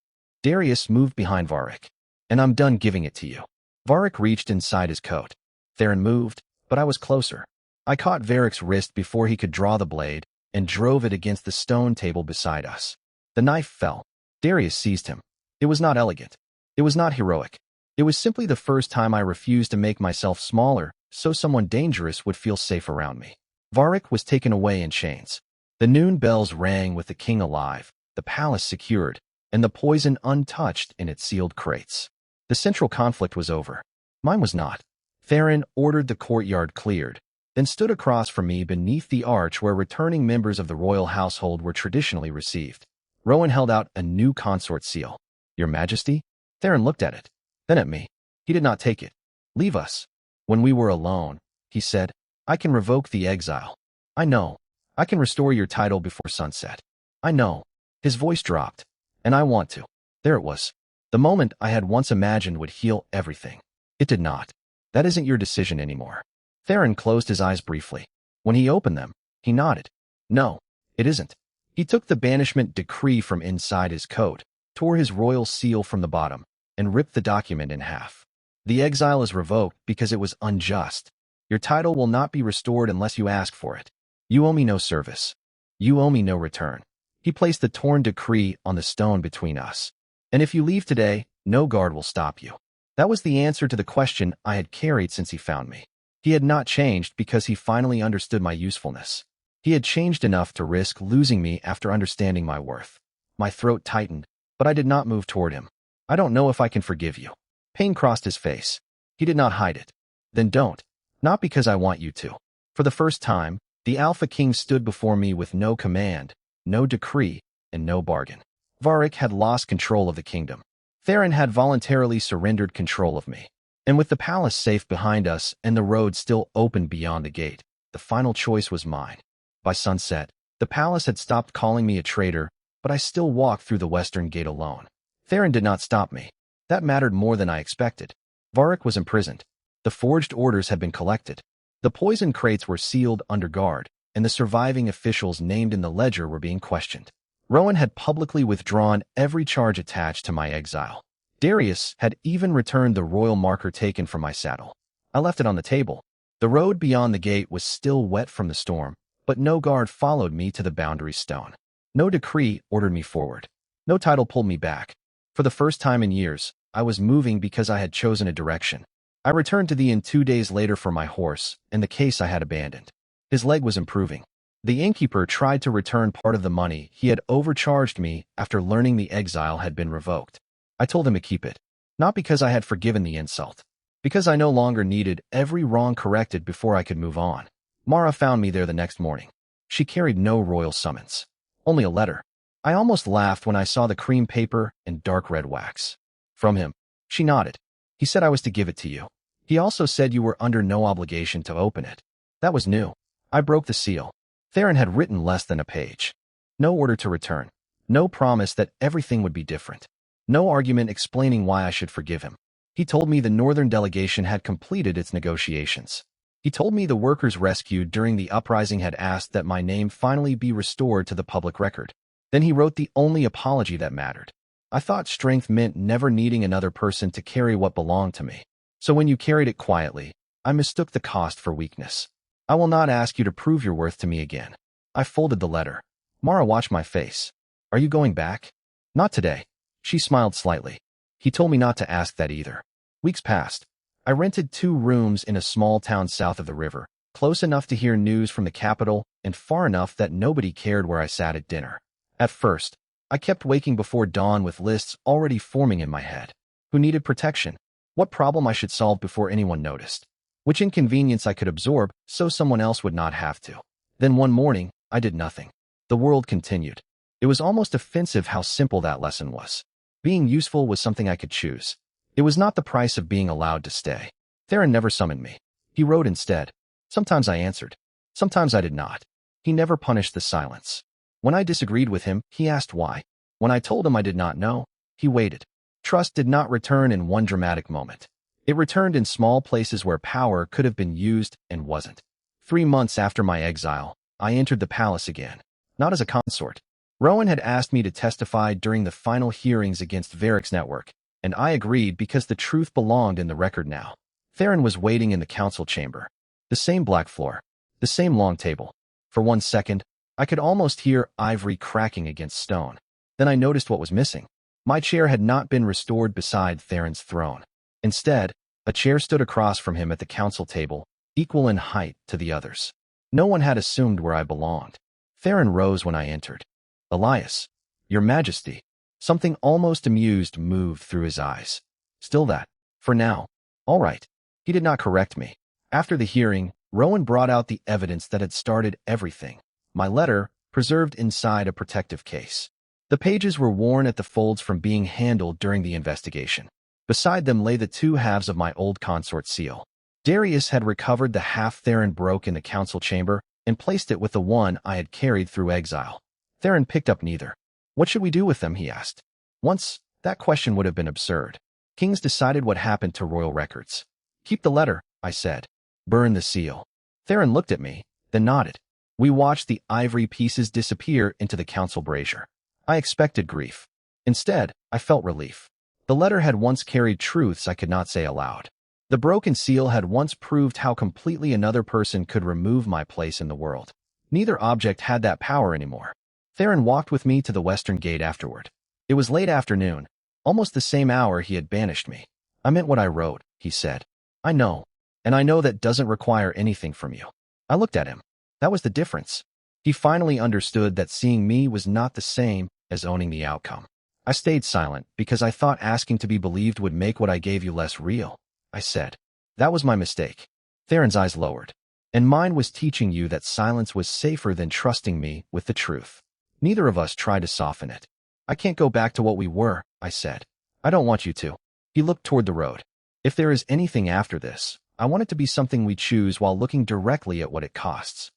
Darius moved behind Varric. "And I'm done giving it to you." Varric reached inside his coat. Theron moved, but I was closer. I caught Varric's wrist before he could draw the blade and drove it against the stone table beside us. The knife fell. Darius seized him. It was not elegant. It was not heroic. It was simply the first time I refused to make myself smaller so someone dangerous would feel safe around me. Varric was taken away in chains. The noon bells rang with the king alive, the palace secured, and the poison untouched in its sealed crates. The central conflict was over. Mine was not. Theron ordered the courtyard cleared, then stood across from me beneath the arch where returning members of the royal household were traditionally received. Rowan held out a new consort seal. "Your Majesty?" Theron looked at it, then at me. He did not take it. "Leave us." When we were alone, he said, "I can revoke the exile. I know. I can restore your title before sunset. I know." His voice dropped. "And I want to." There it was. The moment I had once imagined would heal everything. It did not. "That isn't your decision anymore." Theron closed his eyes briefly. When he opened them, he nodded. "No, it isn't." He took the banishment decree from inside his coat, tore his royal seal from the bottom, and ripped the document in half. "The exile is revoked because it was unjust. Your title will not be restored unless you ask for it. You owe me no service. You owe me no return." He placed the torn decree on the stone between us. "And if you leave today, no guard will stop you." That was the answer to the question I had carried since he found me. He had not changed because he finally understood my usefulness. He had changed enough to risk losing me after understanding my worth. My throat tightened, but I did not move toward him. "I don't know if I can forgive you." Pain crossed his face. He did not hide it. "Then don't. Not because I want you to." For the first time, the Alpha King stood before me with no command, no decree, and no bargain. Varric had lost control of the kingdom. Theron had voluntarily surrendered control of me. And with the palace safe behind us and the road still open beyond the gate, the final choice was mine. By sunset, the palace had stopped calling me a traitor, but I still walked through the western gate alone. Theron did not stop me. That mattered more than I expected. Varric was imprisoned. The forged orders had been collected. The poison crates were sealed under guard, and the surviving officials named in the ledger were being questioned. Rowan had publicly withdrawn every charge attached to my exile. Darius had even returned the royal marker taken from my saddle. I left it on the table. The road beyond the gate was still wet from the storm, but no guard followed me to the boundary stone. No decree ordered me forward. No title pulled me back. For the first time in years, I was moving because I had chosen a direction. I returned to the inn 2 days later for my horse and the case I had abandoned. His leg was improving. The innkeeper tried to return part of the money he had overcharged me after learning the exile had been revoked. I told him to keep it, not because I had forgiven the insult, because I no longer needed every wrong corrected before I could move on. Mara found me there the next morning. She carried no royal summons, only a letter. I almost laughed when I saw the cream paper and dark red wax. "From him." She nodded. "He said I was to give it to you. He also said you were under no obligation to open it." That was new. I broke the seal. Theron had written less than a page. No order to return. No promise that everything would be different. No argument explaining why I should forgive him. He told me the northern delegation had completed its negotiations. He told me the workers rescued during the uprising had asked that my name finally be restored to the public record. Then he wrote the only apology that mattered. I thought strength meant never needing another person to carry what belonged to me. So when you carried it quietly, I mistook the cost for weakness. I will not ask you to prove your worth to me again. I folded the letter. Mara watched my face. Are you going back? Not today. She smiled slightly. He told me not to ask that either. Weeks passed. I rented 2 rooms in a small town south of the river, close enough to hear news from the capital and far enough that nobody cared where I sat at dinner. At first, I kept waking before dawn with lists already forming in my head. Who needed protection? What problem I should solve before anyone noticed? Which inconvenience I could absorb so someone else would not have to? Then one morning, I did nothing. The world continued. It was almost offensive how simple that lesson was. Being useful was something I could choose. It was not the price of being allowed to stay. Theron never summoned me. He wrote instead. Sometimes I answered. Sometimes I did not. He never punished the silence. When I disagreed with him, he asked why. When I told him I did not know, he waited. Trust did not return in one dramatic moment. It returned in small places where power could have been used and wasn't. 3 months after my exile, I entered the palace again. Not as a consort. Rowan had asked me to testify during the final hearings against Varric's network, and I agreed because the truth belonged in the record now. Theron was waiting in the council chamber. The same black floor. The same long table. For 1 second, I could almost hear ivory cracking against stone. Then I noticed what was missing. My chair had not been restored beside Theron's throne. Instead, a chair stood across from him at the council table, equal in height to the others. No one had assumed where I belonged. Theron rose when I entered. Elias, Your Majesty. Something almost amused moved through his eyes. Still that. For now. All right. He did not correct me. After the hearing, Rowan brought out the evidence that had started everything. My letter, preserved inside a protective case. The pages were worn at the folds from being handled during the investigation. Beside them lay the 2 halves of my old consort seal. Darius had recovered the half Theron broke in the council chamber and placed it with the one I had carried through exile. Theron picked up neither. What should we do with them, he asked. Once, that question would have been absurd. Kings decided what happened to royal records. Keep the letter, I said. Burn the seal. Theron looked at me, then nodded. We watched the ivory pieces disappear into the council brazier. I expected grief. Instead, I felt relief. The letter had once carried truths I could not say aloud. The broken seal had once proved how completely another person could remove my place in the world. Neither object had that power anymore. Theron walked with me to the western gate afterward. It was late afternoon, almost the same hour he had banished me. I meant what I wrote, he said. I know. And I know that doesn't require anything from you. I looked at him. That was the difference. He finally understood that seeing me was not the same as owning the outcome. I stayed silent because I thought asking to be believed would make what I gave you less real. I said. That was my mistake. Theron's eyes lowered. And mine was teaching you that silence was safer than trusting me with the truth. Neither of us tried to soften it. I can't go back to what we were, I said. I don't want you to. He looked toward the road. If there is anything after this, I want it to be something we choose while looking directly at what it costs.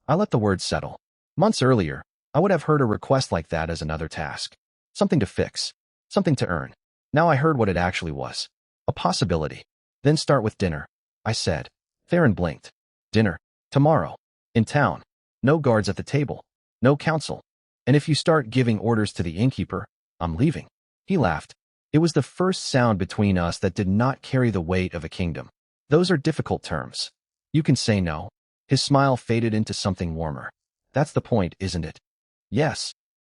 I let the words settle. Months earlier, I would have heard a request like that as another task. Something to fix. Something to earn. Now I heard what it actually was. A possibility. Then start with dinner, I said. Theron blinked. Dinner. Tomorrow. In town. No guards at the table. No council. And if you start giving orders to the innkeeper, I'm leaving. He laughed. It was the first sound between us that did not carry the weight of a kingdom. Those are difficult terms. You can say no. His smile faded into something warmer. That's the point, isn't it? Yes.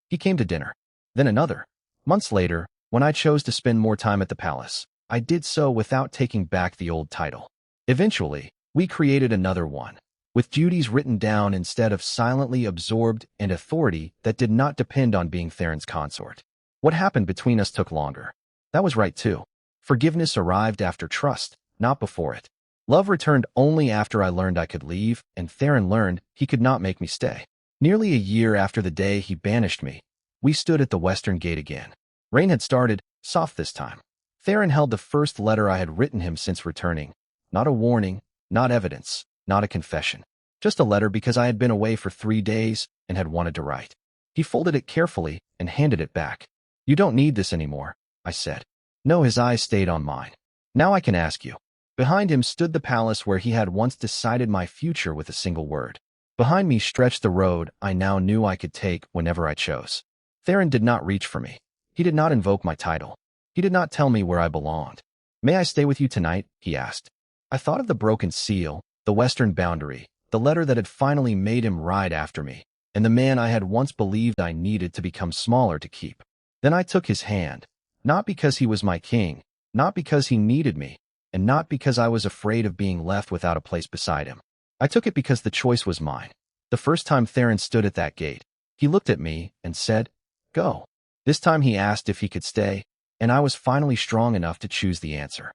He came to dinner. Then another. Months later, when I chose to spend more time at the palace, I did so without taking back the old title. Eventually, we created another one, with duties written down instead of silently absorbed and authority that did not depend on being Theron's consort. What happened between us took longer. That was right too. Forgiveness arrived after trust, not before it. Love returned only after I learned I could leave, and Theron learned he could not make me stay. Nearly a year after the day he banished me, we stood at the western gate again. Rain had started, soft this time. Theron held the first letter I had written him since returning. Not a warning, not evidence, not a confession. Just a letter because I had been away for 3 days and had wanted to write. He folded it carefully and handed it back. You don't need this anymore, I said. No, his eyes stayed on mine. Now I can ask you. Behind him stood the palace where he had once decided my future with a single word. Behind me stretched the road I now knew I could take whenever I chose. Theron did not reach for me. He did not invoke my title. He did not tell me where I belonged. May I stay with you tonight? He asked. I thought of the broken seal, the western boundary, the letter that had finally made him ride after me, and the man I had once believed I needed to become smaller to keep. Then I took his hand, not because he was my king, not because he needed me, and not because I was afraid of being left without a place beside him. I took it because the choice was mine. The first time Theron stood at that gate, he looked at me and said, "Go." This time he asked if he could stay, and I was finally strong enough to choose the answer.